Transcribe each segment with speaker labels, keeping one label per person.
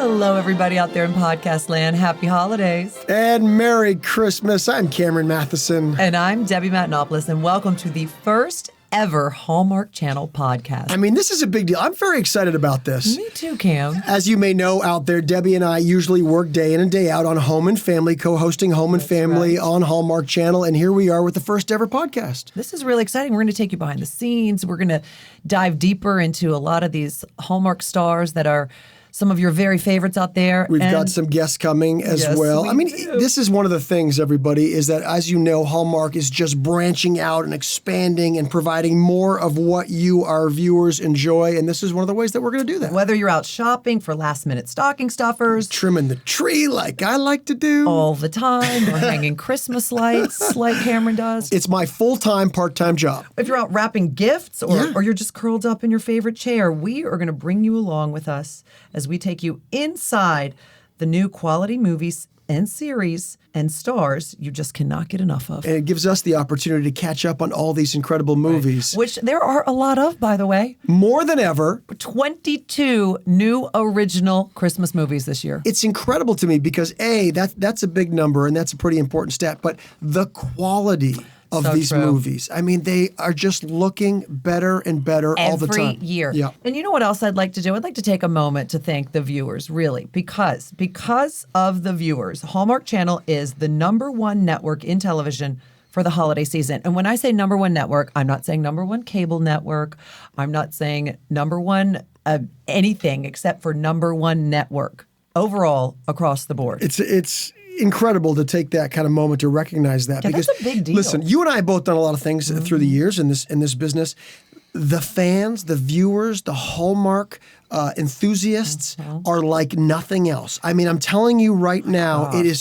Speaker 1: Hello, everybody out there in podcast land. Happy holidays.
Speaker 2: And Merry Christmas. I'm Cameron Mathison.
Speaker 1: And I'm Debbie Matenopoulos, and welcome to the first ever Hallmark Channel podcast.
Speaker 2: I mean, this is a big deal. I'm very excited about this.
Speaker 1: Me too, Cam.
Speaker 2: As you may know out there, Debbie and I usually work day in and day out on Home and Family, co-hosting Home and Family on Hallmark Channel, and here we are with the first ever podcast.
Speaker 1: This is really exciting. We're going to take you behind the scenes. We're going to dive deeper into a lot of these Hallmark stars that are some of your very favorites out there.
Speaker 2: We've got some guests coming as well. I mean, this is one of the things, everybody, is that, as you know, Hallmark is just branching out and expanding and providing more of what you, our viewers, enjoy. And this is one of the ways that we're going to do that.
Speaker 1: Whether you're out shopping for last-minute stocking stuffers,
Speaker 2: trimming the tree like I like to do
Speaker 1: all the time, or hanging Christmas lights like Cameron does.
Speaker 2: It's my full-time, part-time job.
Speaker 1: If you're out wrapping gifts or you're just curled up in your favorite chair, we are going to bring you along with us as we take you inside the new quality movies and series and stars you just cannot get enough of.
Speaker 2: And it gives us the opportunity to catch up on all these incredible movies.
Speaker 1: Which there are a lot of, by the way.
Speaker 2: More than ever.
Speaker 1: 22 new original Christmas movies this year.
Speaker 2: It's incredible to me because, A, that's a big number and that's a pretty important stat, but the quality of these movies. I mean, they are just looking better and better all the time.
Speaker 1: Every year.
Speaker 2: Yeah.
Speaker 1: And you know what else I'd like to do? I'd like to take a moment to thank the viewers, really, because of the viewers, Hallmark Channel is the #1 network in television for the holiday season. And when I say #1 network, I'm not saying #1 cable network. I'm not saying #1 anything except for #1 network overall across the board.
Speaker 2: It's incredible to take that kind of moment to recognize that.
Speaker 1: Yeah,
Speaker 2: because
Speaker 1: that's a big deal.
Speaker 2: Listen, you and I have both done a lot of things through the years in this business. The fans, the viewers, the Hallmark enthusiasts are like nothing else. I mean, I'm telling you right now, it's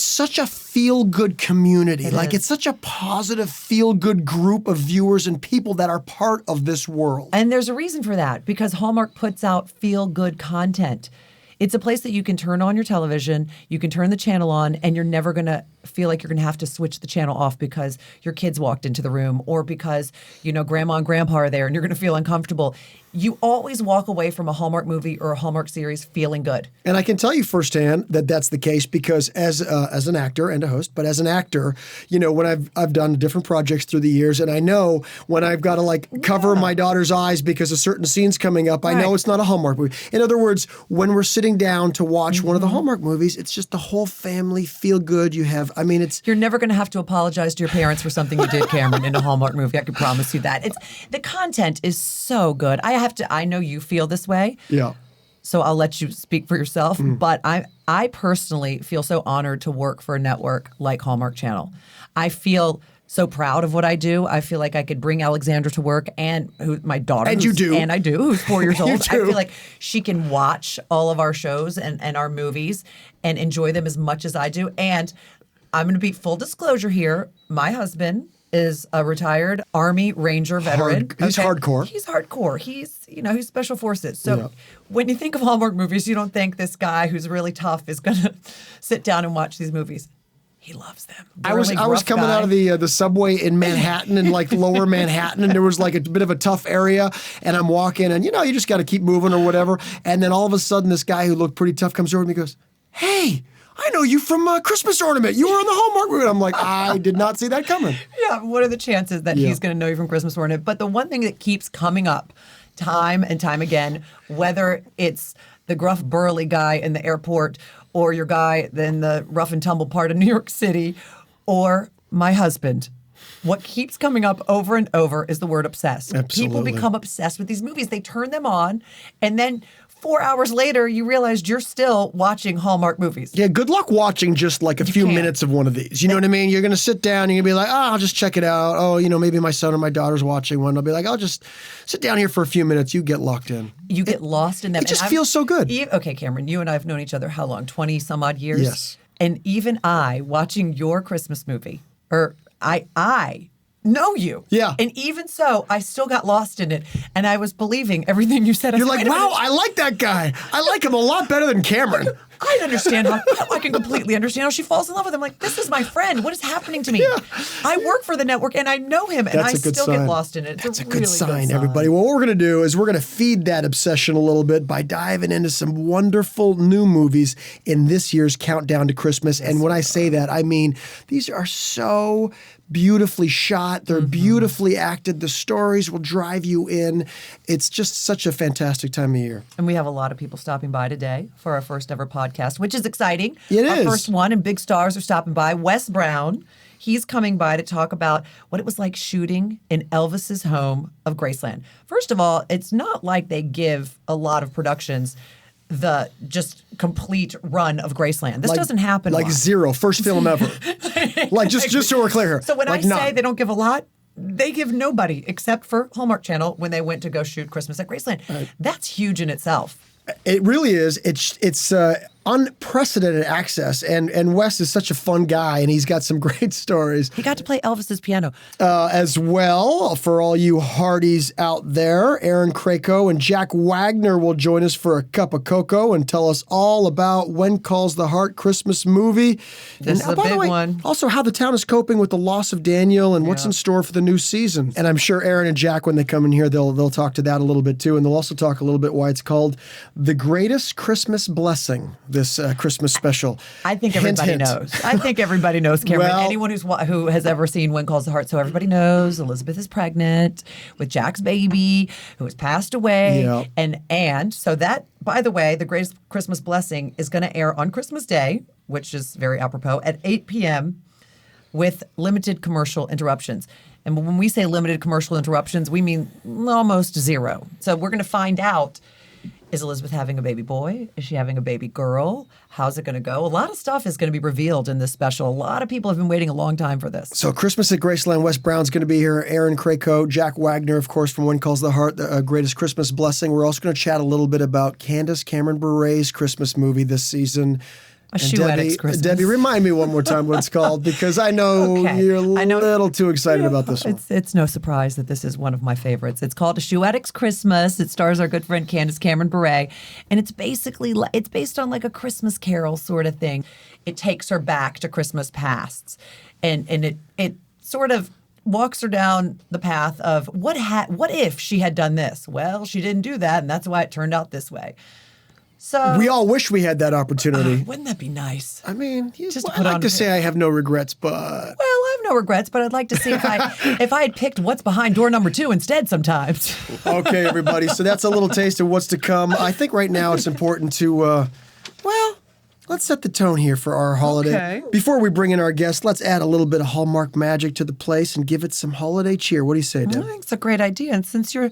Speaker 2: such a feel-good community. It's such a positive, feel-good group of viewers and people that are part of this world.
Speaker 1: And there's a reason for that, because Hallmark puts out feel-good content. It's a place that you can turn on your television, you can turn the channel on, and you're never going to feel like you're going to have to switch the channel off because your kids walked into the room or because, grandma and grandpa are there and you're going to feel uncomfortable. You always walk away from a Hallmark movie or a Hallmark series feeling good.
Speaker 2: And I can tell you firsthand that that's the case because as an actor and a host, but as an actor, when I've done different projects through the years, and I know when I've got to cover my daughter's eyes because of certain scenes coming up, I know it's not a Hallmark movie. In other words, when we're sitting down to watch one of the Hallmark movies, it's just the whole family feel good.
Speaker 1: You're never going to have to apologize to your parents for something you did, Cameron, in a Hallmark movie. I can promise you that. The content is so good. I know you feel this way.
Speaker 2: Yeah.
Speaker 1: So I'll let you speak for yourself. But I personally feel so honored to work for a network like Hallmark Channel. I feel so proud of what I do. I feel like I could bring Alexandra to work and my daughter.
Speaker 2: And you do.
Speaker 1: And I do, who's 4 years old.
Speaker 2: You
Speaker 1: I
Speaker 2: do.
Speaker 1: feel like she can watch all of our shows and our movies and enjoy them as much as I do. And I'm going to be full disclosure here. My husband is a retired Army Ranger veteran.
Speaker 2: He's hardcore.
Speaker 1: He's hardcore. He's Special Forces. So when you think of Hallmark movies, you don't think this guy who's really tough is going to sit down and watch these movies. He loves them.
Speaker 2: I was coming out of the subway in Manhattan in lower Manhattan, and there was a bit of a tough area, and I'm walking, and you just got to keep moving or whatever. And then all of a sudden, this guy who looked pretty tough comes over to me and goes, "Hey, I know you from Christmas Ornament. You were on the Hallmark movie." And I'm like, I did not see that coming.
Speaker 1: Yeah, what are the chances that he's going to know you from Christmas Ornament? But the one thing that keeps coming up time and time again, whether it's the gruff burly guy in the airport or your guy in the rough and tumble part of New York City or my husband, what keeps coming up over and over is the word obsessed.
Speaker 2: Absolutely.
Speaker 1: People become obsessed with these movies. They turn them on, and then 4 hours later, you realized you're still watching Hallmark movies.
Speaker 2: Yeah, good luck watching just a few minutes of one of these. You know what I mean? You're going to sit down and you're going to be like, I'll just check it out. Oh, maybe my son or my daughter's watching one. I'll be like, I'll just sit down here for a few minutes. You get locked in.
Speaker 1: You get lost in them.
Speaker 2: It just feels so good.
Speaker 1: Okay, Cameron, you and I have known each other how long? 20 some odd years?
Speaker 2: Yes.
Speaker 1: And even I, watching your Christmas movie, or I know you.
Speaker 2: Yeah.
Speaker 1: And even so, I still got lost in it. And I was believing everything you said.
Speaker 2: You're like, wow, I like that guy. I like him a lot better than Cameron.
Speaker 1: I understand how, I can completely understand how she falls in love with him. Like, this is my friend. What is happening to me?
Speaker 2: Yeah.
Speaker 1: I work for the network and I know him and I still get lost in it.
Speaker 2: That's a
Speaker 1: really
Speaker 2: good sign, everybody. Well, what we're going to do is we're going to feed that obsession a little bit by diving into some wonderful new movies in this year's countdown to Christmas. And when I say that, I mean, these are so beautifully shot. They're beautifully acted. The stories will drive you in. It's just such a fantastic time of year.
Speaker 1: And we have a lot of people stopping by today for our first ever podcast, which is exciting.
Speaker 2: It
Speaker 1: our
Speaker 2: is.
Speaker 1: First one, and big stars are stopping by. Wes Brown, he's coming by to talk about what it was like shooting in Elvis's home of Graceland. First of all, it's not like they give a lot of productions the just complete run of Graceland. This doesn't happen
Speaker 2: like
Speaker 1: a lot.
Speaker 2: zero. First film ever. Like, just so we're clear.
Speaker 1: So when
Speaker 2: like
Speaker 1: I
Speaker 2: none.
Speaker 1: say they don't give a lot, they give nobody except for Hallmark Channel when they went to go shoot Christmas at Graceland. That's huge in itself.
Speaker 2: It really is. It's unprecedented access, and Wes is such a fun guy, and he's got some great stories.
Speaker 1: He got to play Elvis's piano.
Speaker 2: As well, for all you Hearties out there, Erin, Krakow, and Jack Wagner will join us for a cup of cocoa and tell us all about When Calls the Heart Christmas movie.
Speaker 1: This is a
Speaker 2: by the
Speaker 1: big
Speaker 2: way,
Speaker 1: one.
Speaker 2: Also, how the town is coping with the loss of Daniel and what's in store for the new season. And I'm sure Erin and Jack, when they come in here, they'll talk to that a little bit too, and they'll also talk a little bit why it's called The Greatest Christmas Blessing, this Christmas special.
Speaker 1: I think
Speaker 2: Hint,
Speaker 1: everybody
Speaker 2: hint.
Speaker 1: knows. I think everybody knows, Cameron.
Speaker 2: Well-
Speaker 1: Anyone who has ever seen When Calls the Heart, so everybody knows Elizabeth is pregnant with Jack's baby, who has passed away.
Speaker 2: Yeah.
Speaker 1: And so that, by the way, The Greatest Christmas Blessing is going to air on Christmas Day, which is very apropos, at 8 p.m. with limited commercial interruptions. And when we say limited commercial interruptions, we mean almost zero. So we're going to find out, is Elizabeth having a baby boy? Is she having a baby girl? How's it going to go? A lot of stuff is going to be revealed in this special. A lot of people have been waiting a long time for this.
Speaker 2: So Christmas at Graceland, Wes Brown's going to be here. Erin, Krakow, Jack Wagner, of course, from When Calls the Heart, The Greatest Christmas Blessing. We're also going to chat a little bit about Candace Cameron Bure's Christmas movie this season.
Speaker 1: A Shoe Addict's Christmas.
Speaker 2: Debbie, remind me one more time what it's called, because I know you're a little too excited about this one.
Speaker 1: It's no surprise that this is one of my favorites. It's called A Shoe Addict's Christmas. It stars our good friend Candace Cameron Bure, and it's based on like a Christmas Carol sort of thing. It takes her back to Christmas pasts, and it sort of walks her down the path of what if she had done this? Well, she didn't do that, and that's why it turned out this way. So
Speaker 2: We all wish we had that opportunity.
Speaker 1: Wouldn't that be nice?
Speaker 2: I mean,
Speaker 1: Just
Speaker 2: I'd like to say I have no regrets, but...
Speaker 1: Well, I have no regrets, but I'd like to see if I had picked what's behind door number 2 instead sometimes.
Speaker 2: Okay, everybody. So that's a little taste of what's to come. I think right now it's important to, let's set the tone here for our holiday.
Speaker 1: Okay.
Speaker 2: Before we bring in our guest, let's add a little bit of Hallmark magic to the place and give it some holiday cheer. What do you say,
Speaker 1: I
Speaker 2: Deb?
Speaker 1: think it's a great idea. And since you're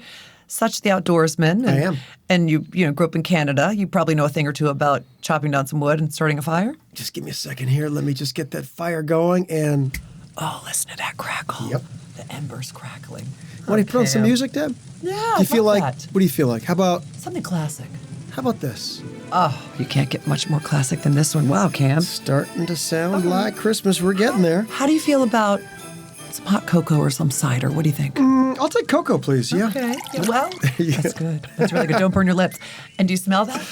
Speaker 1: such the outdoorsman, and,
Speaker 2: I am.
Speaker 1: and you grew up in Canada, you probably know a thing or two about chopping down some wood and starting a fire.
Speaker 2: Just give me a second here. Let me just get that fire going and...
Speaker 1: Oh, listen to that crackle.
Speaker 2: Yep.
Speaker 1: The embers crackling.
Speaker 2: Want to put on some music, Deb?
Speaker 1: Yeah,
Speaker 2: Do you feel
Speaker 1: love
Speaker 2: like...
Speaker 1: that.
Speaker 2: What do you feel like? How about
Speaker 1: Something classic.
Speaker 2: this?
Speaker 1: Oh, you can't get much more classic than this one. Wow, Cam.
Speaker 2: Starting to sound like Christmas. We're getting there.
Speaker 1: How do you feel about some hot cocoa or some cider? What do you think?
Speaker 2: I'll take cocoa, please. Yeah.
Speaker 1: Okay. Yeah, well, that's good. That's really good. Don't burn your lips. And do you smell that?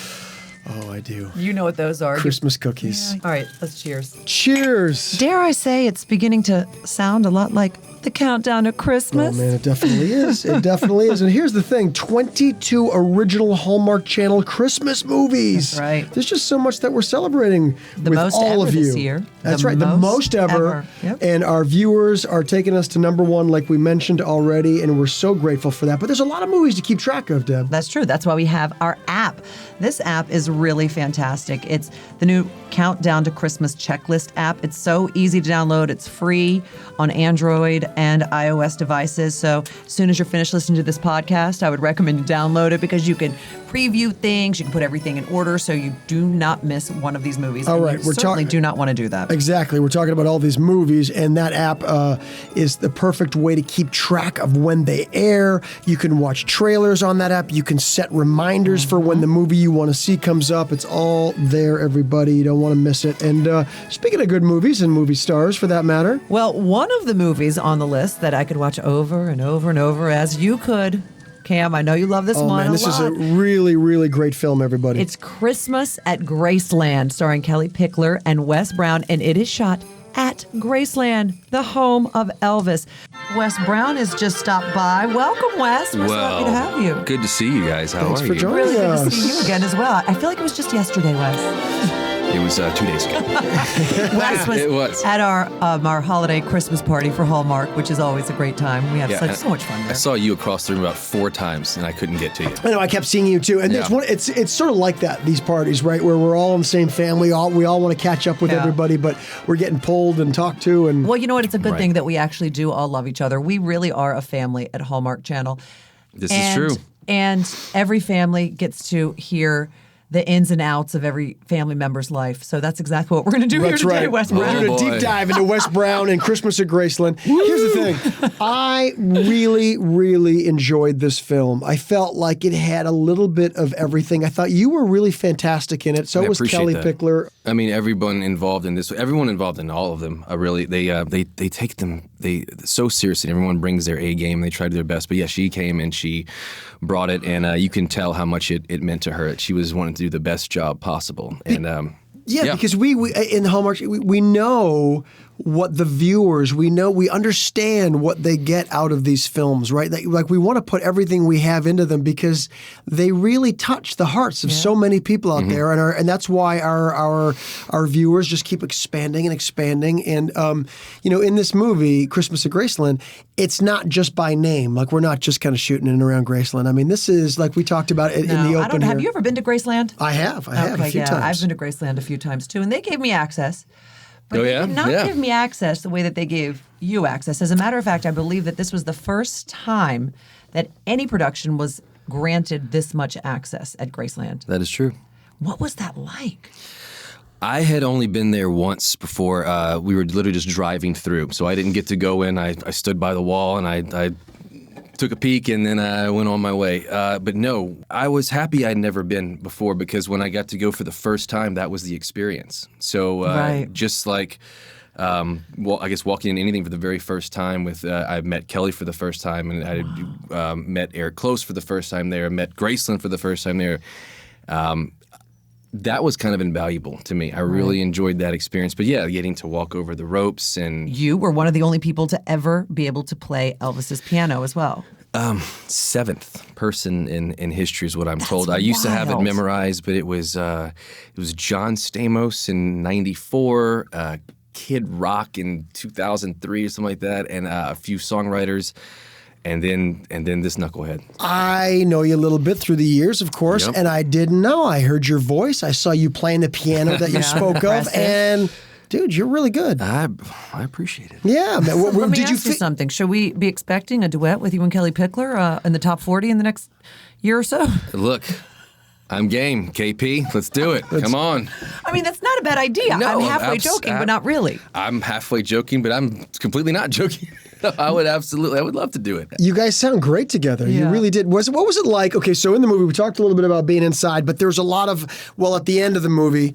Speaker 2: Oh, I do.
Speaker 1: You know what those are.
Speaker 2: Christmas cookies.
Speaker 1: Yeah. All right, let's cheers.
Speaker 2: Cheers.
Speaker 1: Dare I say it's beginning to sound a lot like the countdown to
Speaker 2: Oh,
Speaker 1: Christmas?
Speaker 2: man, it definitely is. It definitely is. And here's the thing, 22 original Hallmark Channel Christmas movies.
Speaker 1: That's right.
Speaker 2: There's just so much that we're celebrating
Speaker 1: The
Speaker 2: with
Speaker 1: most
Speaker 2: all
Speaker 1: ever
Speaker 2: of you.
Speaker 1: this year.
Speaker 2: That's
Speaker 1: The
Speaker 2: right, the most ever.
Speaker 1: Yep.
Speaker 2: And our viewers are taking us to number 1, like we mentioned already, and we're so grateful for that. But there's a lot of movies to keep track of, Deb.
Speaker 1: That's true. That's why we have our app. This app is really fantastic. It's the new Countdown to Christmas checklist app. It's so easy to download. It's free on Android and iOS devices. So as soon as you're finished listening to this podcast, I would recommend you download it because you can preview things. You can put everything in order so you do not miss one of these movies.
Speaker 2: All
Speaker 1: And
Speaker 2: right,
Speaker 1: you
Speaker 2: we're
Speaker 1: certainly
Speaker 2: talking-
Speaker 1: do not want to do that.
Speaker 2: Exactly. We're talking about all these movies, and that app is the perfect way to keep track of when they air. You can watch trailers on that app. You can set reminders for when the movie you want to see comes up. It's all there, everybody. You don't want to miss it. And speaking of good movies and movie stars, for that matter,
Speaker 1: Well, one of the movies on the list that I could watch over and over and over, as you could Cam, I know you love this
Speaker 2: Oh
Speaker 1: one
Speaker 2: man,
Speaker 1: a
Speaker 2: this is a
Speaker 1: lot.
Speaker 2: really, really great film, everybody.
Speaker 1: It's Christmas at Graceland, starring Kellie Pickler and Wes Brown, and it is shot at Graceland, the home of Elvis. Wes Brown has just stopped by. Welcome, Wes. We're so happy to have you.
Speaker 3: Good to see you guys. How
Speaker 2: Thanks
Speaker 3: are
Speaker 2: for
Speaker 3: you?
Speaker 2: joining
Speaker 1: Really good
Speaker 2: us.
Speaker 1: to see you again as well. I feel like it was just yesterday, Wes.
Speaker 3: It was 2 days ago.
Speaker 1: Wes was,
Speaker 3: It was.
Speaker 1: at our holiday Christmas party for Hallmark, which is always a great time. We have so much fun there.
Speaker 3: I saw you across the room about 4 times, and I couldn't get to you.
Speaker 2: I know, I kept seeing you too. And
Speaker 3: Yeah.
Speaker 2: it's sort of like that, these parties, right? Where we're all in the same family. We all want to catch up with
Speaker 1: Yeah.
Speaker 2: everybody, but we're getting pulled and talked to. And
Speaker 1: Well, you know what? It's a good
Speaker 3: Right.
Speaker 1: thing that we actually do all love each other. We really are a family at Hallmark Channel.
Speaker 3: This is true.
Speaker 1: And every family gets to hear the ins and outs of every family member's life. So that's exactly what we're going to do
Speaker 2: That's
Speaker 1: here today,
Speaker 2: right.
Speaker 1: Wes
Speaker 2: We're
Speaker 1: Brown.
Speaker 2: doing a
Speaker 3: boy.
Speaker 2: deep dive into Wes Brown and Christmas at Graceland. Here's the thing. I really, really enjoyed this film. I felt like it had a little bit of everything. I thought you were really fantastic in it. So
Speaker 3: I
Speaker 2: was
Speaker 3: appreciate
Speaker 2: Kellie
Speaker 3: that.
Speaker 2: Pickler.
Speaker 3: I mean, everyone involved in this, everyone involved in all of them, really, they take them so seriously. Everyone brings their A game. They try to do their best. But yeah, she came and she brought it, and you can tell how much it meant to her. She was wanting to do the best job possible, and
Speaker 2: Yeah, because we in the Hallmark, we know what the viewers, we understand what they get out of these films, right? Like we want to put everything we have into them because they really touch the hearts of so many people out there, and that's why our viewers just keep expanding and expanding. And in this movie, Christmas at Graceland, it's not just by name. Like we're not just kind of shooting in and around Graceland. I mean, this is like we talked about it in the open.
Speaker 1: Have you ever been to Graceland?
Speaker 2: I have a few times.
Speaker 1: I've been to Graceland a few times too, and they gave me access. But
Speaker 3: Oh,
Speaker 1: they
Speaker 3: yeah?
Speaker 1: did not
Speaker 3: Yeah.
Speaker 1: give me access the way that they gave you access. As a matter of fact, I believe that this was the first time that any production was granted this much access at Graceland.
Speaker 3: that is true.
Speaker 1: What was that like?
Speaker 3: I had only been there once before. We were literally just driving through, so I didn't get to go in. I stood by the wall and I took a peek, and then I went on my way. But no, I was happy I'd never been before because when I got to go for the first time, that was the experience. So
Speaker 1: Right.
Speaker 3: just like, I guess walking in anything for the very first time with, I met Kellie for the first time, and I met Eric Close for the first time there, met Graceland for the first time there. That was kind of invaluable to me. I really enjoyed that experience. But yeah, getting to walk over the ropes and
Speaker 1: You were one of the only people to ever be able to play Elvis's piano as well.
Speaker 3: 7th person in history is what I'm told. I used to have it
Speaker 1: wild.
Speaker 3: memorized, but it was John Stamos in '94, Kid Rock in 2003 or something like that, and a few songwriters. And then this knucklehead.
Speaker 2: I know you a little bit through the years, of course,
Speaker 3: Yep.
Speaker 2: and I didn't know. I heard your voice. I saw you playing the piano that you spoke of,
Speaker 1: impressive.
Speaker 2: and dude, you're really good.
Speaker 3: I appreciate it.
Speaker 2: Yeah, man.
Speaker 1: Let me
Speaker 2: did you
Speaker 1: ask you something. Should we be expecting a duet with you and Kellie Pickler in the top 40 in the next year or so?
Speaker 3: Look, I'm game, KP. Let's do it. Come on.
Speaker 1: I mean, that's not a bad idea.
Speaker 3: No,
Speaker 1: I'm halfway joking, but not really.
Speaker 3: I'm halfway joking, but I'm completely not joking. I would love to do it.
Speaker 2: You guys sound great together. You
Speaker 1: Yeah.
Speaker 2: really did. What was it like? Okay, so in the movie, we talked a little bit about being inside, but there's a lot of, at the end of the movie,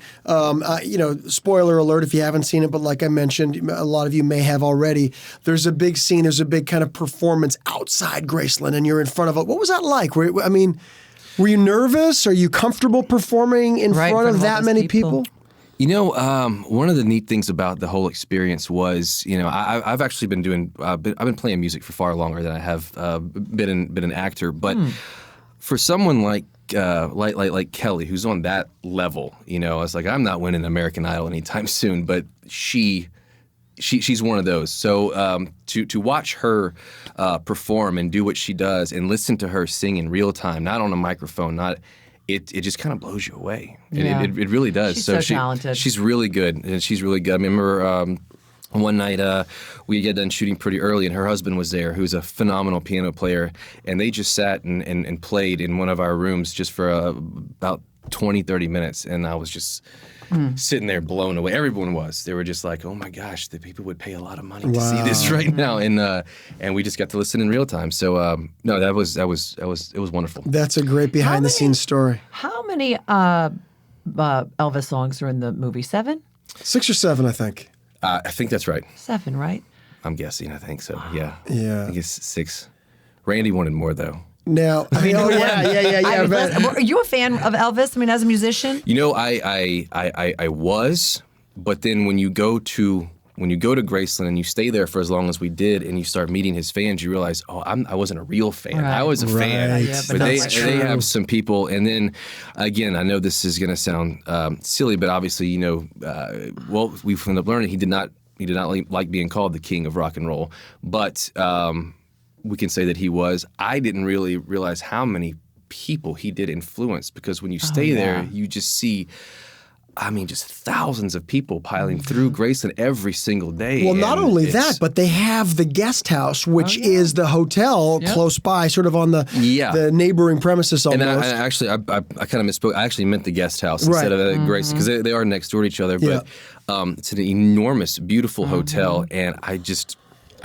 Speaker 2: spoiler alert if you haven't seen it, but like I mentioned, a lot of you may have already, there's a big scene, there's a big kind of performance outside Graceland, and you're in front of it. What was that like? Were you nervous? Are you comfortable performing in front of
Speaker 1: all
Speaker 2: that
Speaker 1: those
Speaker 2: many people?
Speaker 3: You know, one of the neat things about the whole experience was, I've actually been doing, I've been playing music for far longer than I have been an actor. But for someone like Kellie, who's on that level, I was like, I'm not winning American Idol anytime soon. But she's one of those. So to watch her perform and do what she does and listen to her sing in real time, not on a microphone, It just kind of blows you away.
Speaker 1: Yeah.
Speaker 3: It really does.
Speaker 1: She's so talented.
Speaker 3: She's really good. And she's really good. I remember one night we get done shooting pretty early, and her husband was there, who's a phenomenal piano player. And they just sat and played in one of our rooms just for about 20, 30 minutes. And I was just sitting there blown away. Everyone was. They were just like, "Oh my gosh, the people would pay a lot of money to see this right now." And we just got to listen in real time. So no, it was wonderful.
Speaker 2: That's a great behind the scenes story.
Speaker 1: How many Elvis songs are in the movie? 7?
Speaker 2: 6 or 7, I think.
Speaker 3: I think that's right.
Speaker 1: 7, right?
Speaker 3: I'm guessing. I think so. Yeah.
Speaker 2: Yeah.
Speaker 3: I think it's 6. Randy wanted more though.
Speaker 2: Now, I mean,
Speaker 1: Are you a fan of Elvis? I mean, as a musician?
Speaker 3: You know, I was, but then when you go to Graceland and you stay there for as long as we did, and you start meeting his fans, you realize, I wasn't a real fan.
Speaker 1: Right.
Speaker 3: I was a fan,
Speaker 1: Yeah,
Speaker 3: but
Speaker 1: that's
Speaker 3: they have some people. And then again, I know this is going to sound silly, but obviously, we've ended up learning he did not like being called the king of rock and roll, but we can say that he was. I didn't really realize how many people he did influence, because when you stay there, you just see, just thousands of people piling through Graceland every single day.
Speaker 2: Well, not only that, but they have the guest house, which is the hotel close by, sort of on the neighboring premises almost.
Speaker 3: And I kind of misspoke. I actually meant the guest house instead of Graceland, because they are next door to each other. But it's an enormous, beautiful hotel, and I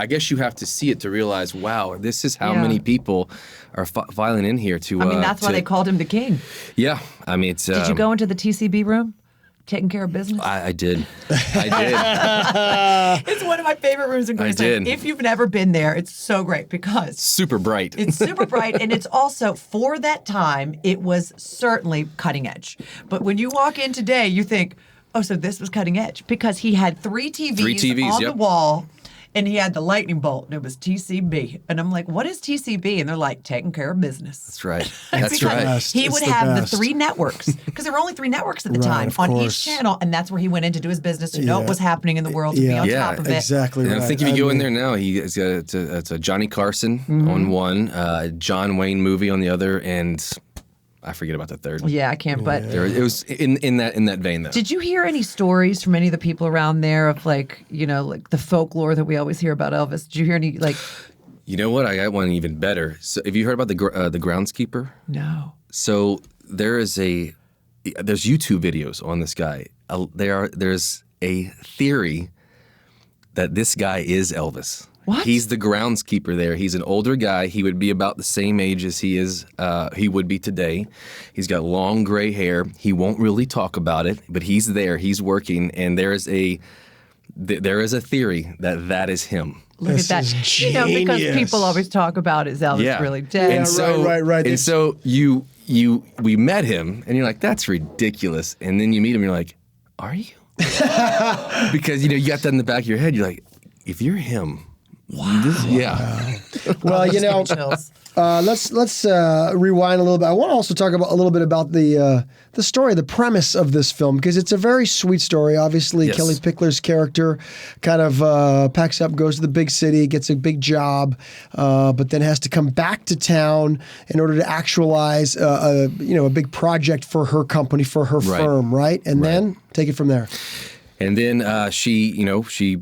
Speaker 3: guess you have to see it to realize, wow, this is how many people are filing in here to.
Speaker 1: That's why they called him the king.
Speaker 3: Yeah, it's.
Speaker 1: Did you go into the TCB room? Taking care of business?
Speaker 3: I did. I did.
Speaker 1: It's one of my favorite rooms in Graceland.
Speaker 3: I did.
Speaker 1: If you've never been there, it's so great because
Speaker 3: super bright.
Speaker 1: It's super bright, and it's also, for that time, it was certainly cutting edge. But when you walk in today, you think, oh, so this was cutting edge, because he had three TVs on the wall. And he had the lightning bolt, and it was TCB. And I'm like, what is TCB? And they're like, taking care of business.
Speaker 3: That's right. That's right.
Speaker 1: He would have the three networks, because there were only three networks at the time on each channel, and that's where he went in to do his business, to know what was happening in the world, to be on top of it.
Speaker 2: Exactly right.
Speaker 3: And I think if you go in there now, it's a Johnny Carson on one, John Wayne movie on the other, and I forget about the third.
Speaker 1: Yeah, I can't. But
Speaker 3: it was in that vein, though.
Speaker 1: Did you hear any stories from any of the people around there of like the folklore that we always hear about Elvis? Did you hear any like?
Speaker 3: You know what? I got one even better. So, have you heard about the groundskeeper?
Speaker 1: No.
Speaker 3: So there's YouTube videos on this guy. There's a theory that this guy is Elvis.
Speaker 1: What?
Speaker 3: He's the groundskeeper there. He's an older guy. He would be about the same age as he would be today. He's got long gray hair. He won't really talk about it, but he's there. He's working, and there is a theory that is him.
Speaker 1: Look at that. Because people always talk about is Elvis really dead?
Speaker 3: And so,
Speaker 2: right.
Speaker 3: And so we met him, and you're like, that's ridiculous. And then you meet him, and you're like, are you? Because you got that in the back of your head. You're like, if you're him. Wow.
Speaker 2: Well, let's rewind a little bit. I want to also talk a little bit about the story, the premise of this film, because it's a very sweet story. Obviously,
Speaker 3: yes.
Speaker 2: Kellie Pickler's character kind of packs up, goes to the big city, gets a big job, but then has to come back to town in order to actualize a big project for her company, for her firm, right? And then take it from there.
Speaker 3: And then she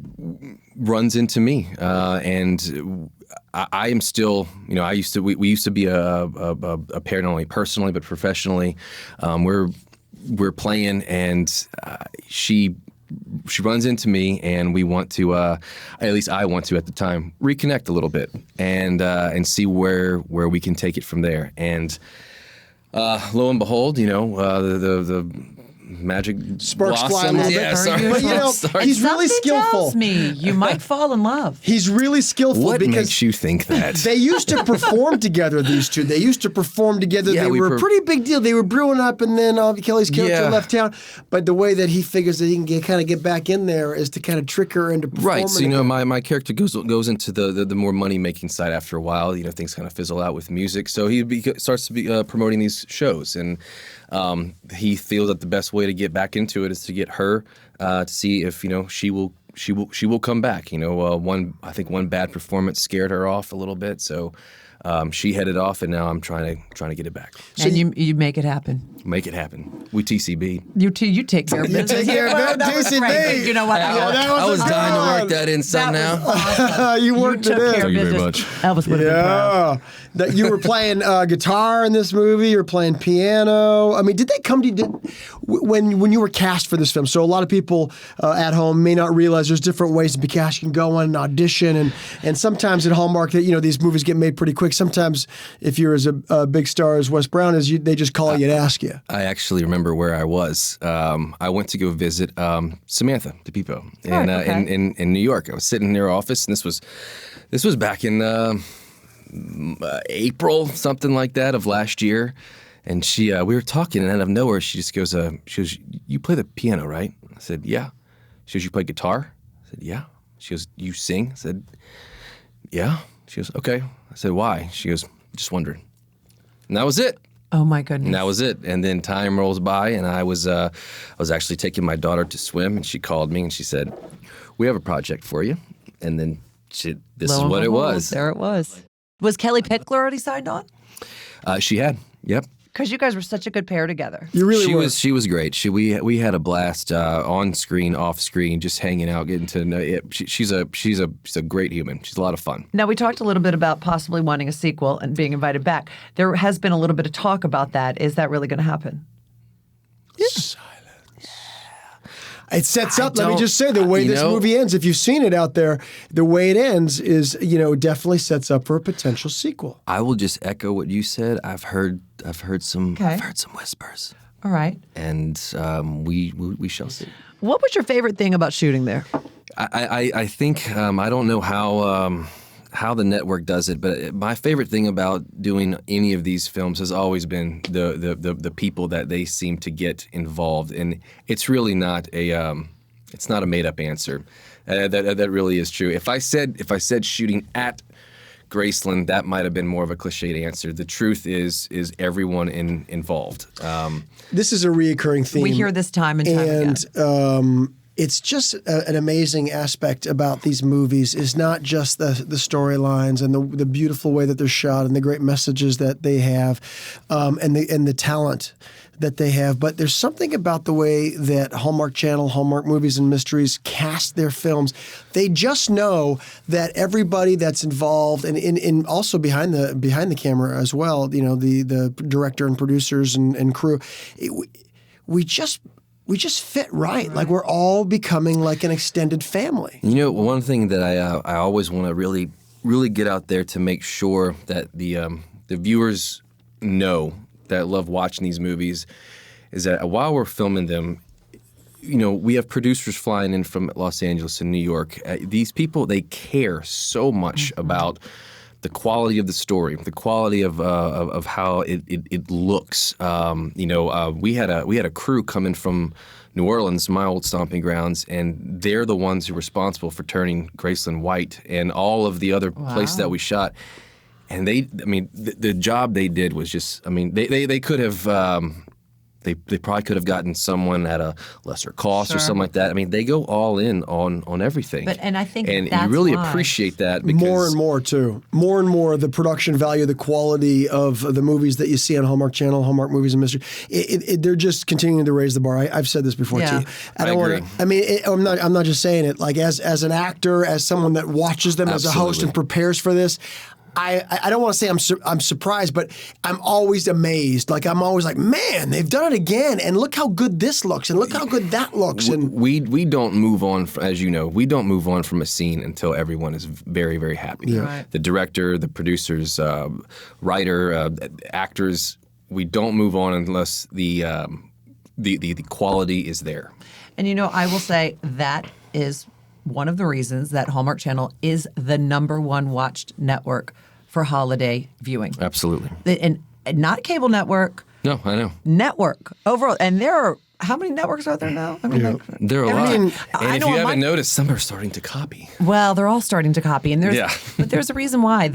Speaker 3: runs into me, and I am still, we used to be a pair, not only personally but professionally. We're playing, and she runs into me, and we want to, at least I want to at the time, reconnect a little bit and see where we can take it from there. And lo and behold, the magic
Speaker 2: sparks fly a
Speaker 3: blossoms.
Speaker 2: little bit.
Speaker 3: Yeah, sorry.
Speaker 2: But he's really skillful.
Speaker 1: Tells me you might fall in love.
Speaker 2: He's really skillful.
Speaker 3: What
Speaker 2: because
Speaker 3: makes you think that?
Speaker 2: They used to perform together, these two. They used to perform together.
Speaker 3: Yeah,
Speaker 2: they were a pretty big deal. They were brewing up, and then Kelly's character left town. But the way that he figures that he can get back in there is to kind of trick her into performing.
Speaker 3: Right. So, my character goes into the more money-making side after a while. Things kind of fizzle out with music. So he starts to be promoting these shows, and he feels that the best way to get back into it is to get her to see if she will come back. I think one bad performance scared her off a little bit, so she headed off, and now I'm trying to get it back.
Speaker 1: So you make it happen.
Speaker 3: Make it happen. We TCB.
Speaker 1: You take care of business.
Speaker 2: You take care of
Speaker 1: TCB. You know what?
Speaker 3: I was dying to work that in somehow.
Speaker 2: Awesome. You worked it in.
Speaker 3: Thank you very much.
Speaker 1: Elvis would have been proud.
Speaker 2: That you were playing guitar in this movie. You were playing piano. I mean, did they come to you when you were cast for this film? So a lot of people at home may not realize there's different ways to be cast. You can go on an audition, and sometimes at Hallmark, these movies get made pretty quick. Sometimes, if you're as a big star as Wes Brown is, they just call you and ask you.
Speaker 3: I actually remember where I was. I went to go visit Samantha DePipo in New York. I was sitting in her office, and this was back in April, something like that, of last year. And we were talking, and out of nowhere, she goes, "You play the piano, right?" I said, "Yeah." She goes, "You play guitar?" I said, "Yeah." She goes, "You sing?" I said, "Yeah." She goes, "Okay." I said, "Why?" She goes, "Just wondering." And that was it.
Speaker 1: Oh my goodness.
Speaker 3: And that was it. And then time rolls by, and I was actually taking my daughter to swim, and she called me and she said, "We have a project for you." And then this is what it was.
Speaker 1: There it was. Was Kellie Pickler already signed on?
Speaker 3: She had, yep.
Speaker 1: Because you guys were such a good pair together.
Speaker 2: You really were.
Speaker 3: She was great. We had a blast on screen, off screen, just hanging out, getting to know it. She's a great human. She's a lot of fun.
Speaker 1: Now, we talked a little bit about possibly wanting a sequel and being invited back. There has been a little bit of talk about that. Is that really going to happen?
Speaker 2: Silence. It sets up, let me just say, the way this movie ends, if you've seen it out there, the way it ends is, definitely sets up for a potential sequel.
Speaker 3: I will just echo what you said. I've heard some whispers.
Speaker 1: All right.
Speaker 3: And we shall see.
Speaker 1: What was your favorite thing about shooting there?
Speaker 3: I think I don't know how the network does it, but my favorite thing about doing any of these films has always been the people that they seem to get involved, and it's really not it's not a made up answer. That really is true. If I said shooting at Graceland, that might have been more of a cliched answer. The truth is everyone involved.
Speaker 2: This is a reoccurring theme.
Speaker 1: We hear this time and time again.
Speaker 2: It's just an amazing aspect about these movies is not just the storylines and the beautiful way that they're shot and the great messages that they have, and the talent that they have, but there's something about the way that Hallmark Channel, Hallmark Movies and Mysteries cast their films. They just know that everybody that's involved, and also behind the camera as well, the director and producers and crew, we just fit right. Like we're all becoming like an extended family.
Speaker 3: One thing that I always want to really, really get out there to make sure that the viewers know that love watching these movies is that while we're filming them, we have producers flying in from Los Angeles and New York. These people, they care so much about the quality of the story, the quality of how it looks. We had a crew coming from New Orleans, my old stomping grounds, and they're the ones who are responsible for turning Graceland white and all of the other places that we shot. And the job they did was just, they could have. They probably could have gotten someone at a lesser cost or something like that. They go all in on everything.
Speaker 1: And I think
Speaker 3: and
Speaker 1: that's
Speaker 3: you really
Speaker 1: why.
Speaker 3: appreciate that because
Speaker 2: more and more too. More and more the production value, the quality of the movies that you see on Hallmark Channel, Hallmark Movies and Mystery. They're just continuing to raise the bar. I've said this before too.
Speaker 3: I agree.
Speaker 2: I'm not just saying it. Like as an actor, as someone that watches them as a host and prepares for this. I don't want to say I'm surprised, but I'm always amazed. Like I'm always like, man, they've done it again, and look how good this looks, and look how good that looks. And
Speaker 3: we don't move on, as you know, we don't move on from a scene until everyone is very, very happy.
Speaker 2: Yeah.
Speaker 1: Right.
Speaker 3: The director, the producers, writer, actors. We don't move on unless the quality is there.
Speaker 1: And I will say that is one of the reasons that Hallmark Channel is the #1 watched network for holiday viewing.
Speaker 3: Absolutely.
Speaker 1: And not cable network.
Speaker 3: No, I know.
Speaker 1: Network overall. And there are, how many networks are there now?
Speaker 3: There are a lot. And
Speaker 1: I
Speaker 3: if
Speaker 1: know
Speaker 3: you
Speaker 1: on
Speaker 3: haven't noticed, some are starting to copy.
Speaker 1: Well, they're all starting to copy. And but there's a reason why.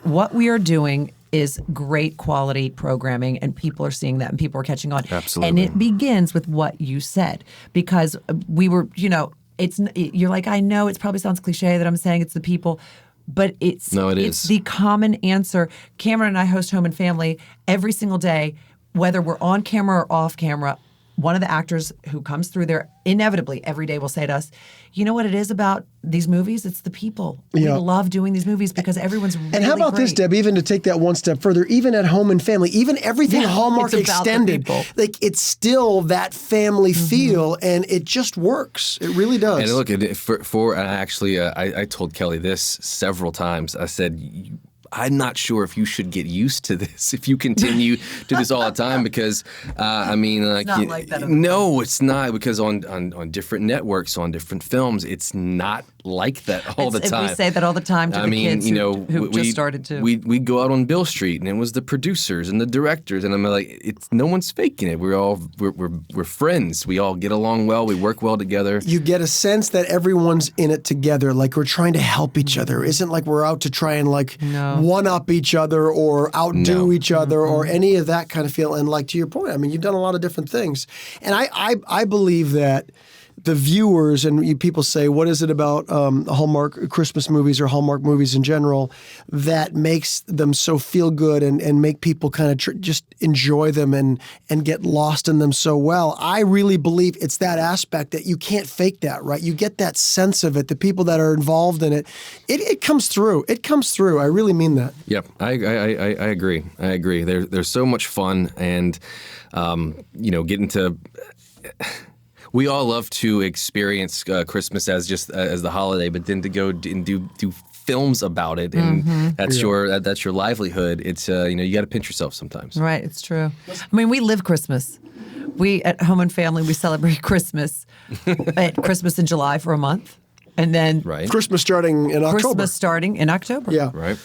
Speaker 1: What we are doing is great quality programming, and people are seeing that, and people are catching on.
Speaker 3: Absolutely.
Speaker 1: And it begins with what you said, because we were, you're like, I know it probably sounds cliche that I'm saying it's the people, but it's the common answer. Cameron and I host Home and Family every single day, whether we're on camera or off camera. One of the actors who comes through there inevitably every day will say to us, you know what it is about these movies? It's the people. We love doing these movies because everyone's really
Speaker 2: And how about this, Deb, even to take that one step further, even at Home and Family, even everything Hallmark extended, like it's still that family feel, and it just works. It really does.
Speaker 3: And look, I told Kellie this several times. I said, I'm not sure if you should get used to this if you continue to do this all the time because, I mean, like,
Speaker 1: not like that.
Speaker 3: No, it's not because on different networks, on different films, it's not like that all the time.
Speaker 1: We say that all the time to the kids who just started to.
Speaker 3: We'd go out on Bill Street, and it was the producers and the directors, and I'm like, no one's faking it. We're friends. We all get along well. We work well together.
Speaker 2: You get a sense that everyone's in it together, like we're trying to help each other. It isn't like we're out to try and one-up each other or outdo each other or any of that kind of feel. And like to your point, I mean, you've done a lot of different things. And I believe that the viewers and people say, what is it about Hallmark Christmas movies or Hallmark movies in general that makes them so feel good and make people kind of just enjoy them and get lost in them so well? I really believe it's that aspect that you can't fake that, right? You get that sense of it. The people that are involved in it, it comes through. It comes through. I really mean that.
Speaker 3: Yep, I agree. I agree. There's so much fun and, getting to... We all love to experience Christmas as the holiday, but then to go and do films about it, and that's your livelihood. It's you got to pinch yourself sometimes.
Speaker 1: Right, it's true. I mean, we live Christmas. We at Home and Family we celebrate Christmas at Christmas in July for a month, and then
Speaker 2: Christmas starting in October.
Speaker 1: Christmas starting in October.
Speaker 2: Yeah.
Speaker 3: Right.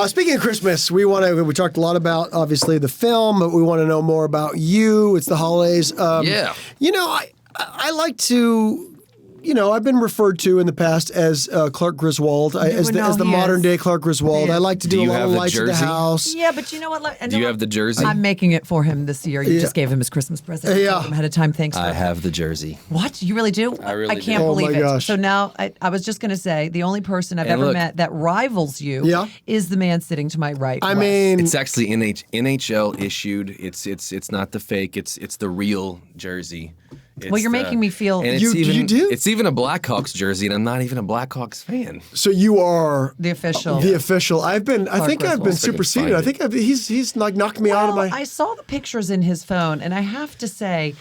Speaker 2: Speaking of Christmas, we talked a lot about obviously the film, but we want to know more about you. It's the holidays. I like to, I've been referred to in the past as Clark Griswold, as the modern day Clark Griswold. I like to do a lot of lights at the house.
Speaker 1: Yeah, but you know what?
Speaker 3: Do you have the jersey?
Speaker 1: I'm making it for him this year. You just gave him his Christmas present. I told him ahead of time. Thanks.
Speaker 3: I have the jersey.
Speaker 1: What? You really do?
Speaker 3: I really do.
Speaker 1: I can't believe it.
Speaker 2: Gosh.
Speaker 1: So now I was just going to say the only person I've ever met that rivals you is the man sitting to my right.
Speaker 2: I mean,
Speaker 3: it's actually NHL issued. It's not the fake. It's the real jersey.
Speaker 1: Well, you're making me feel...
Speaker 3: And
Speaker 2: you do?
Speaker 3: It's even a Blackhawks jersey, and I'm not even a Blackhawks fan.
Speaker 2: So you are...
Speaker 1: The official.
Speaker 2: The official. I think I've been superseded. I think he's like knocked me out of my...
Speaker 1: I saw the pictures in his phone, and I have to say,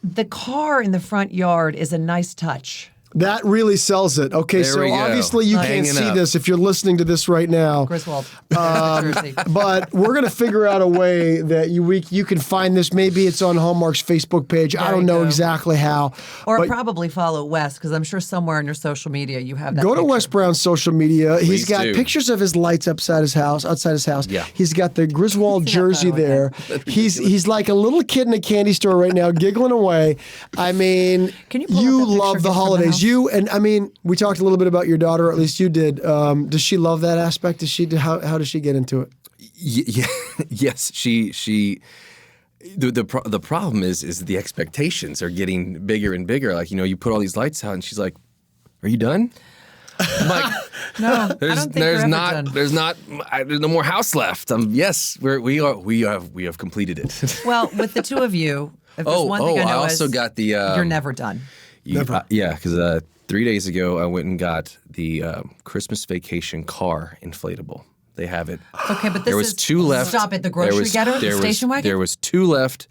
Speaker 1: the car in the front yard is a nice touch.
Speaker 2: That really sells it. Okay,
Speaker 3: there
Speaker 2: so obviously you can't see this if you're listening to this right now.
Speaker 1: Griswold.
Speaker 2: But we're going to figure out a way that you can find this. Maybe it's on Hallmark's Facebook page. I don't know exactly how.
Speaker 1: Or probably follow Wes, because I'm sure somewhere in your social media you have that
Speaker 2: Go
Speaker 1: picture.
Speaker 2: to Wes Brown's social media.
Speaker 3: Please
Speaker 2: He's got pictures of his lights outside his house.
Speaker 3: Yeah.
Speaker 2: He's got the Griswold jersey there. He's like a little kid in a candy store right now, giggling away. I mean,
Speaker 1: Can you pull up that picture
Speaker 2: love the
Speaker 1: from
Speaker 2: holidays.
Speaker 1: house?
Speaker 2: We talked a little bit about your daughter, or at least you did. Does she love that aspect? How does she get into it?
Speaker 3: Yes, she. The problem is the expectations are getting bigger and bigger. Like, you put all these lights out, and she's like, "Are you done?" I'm like,
Speaker 1: No, I don't think
Speaker 3: there's
Speaker 1: done.
Speaker 3: there's no more house left. Yes, we have completed it.
Speaker 1: Well, with the two of you, if there's one thing I know
Speaker 3: I also
Speaker 1: is
Speaker 3: got the.
Speaker 1: you're never done.
Speaker 3: Because 3 days ago I went and got the Christmas Vacation car inflatable. They have it.
Speaker 1: Okay, but
Speaker 3: there was two left.
Speaker 1: Stop it. The grocery getter, the station wagon.
Speaker 3: There was two left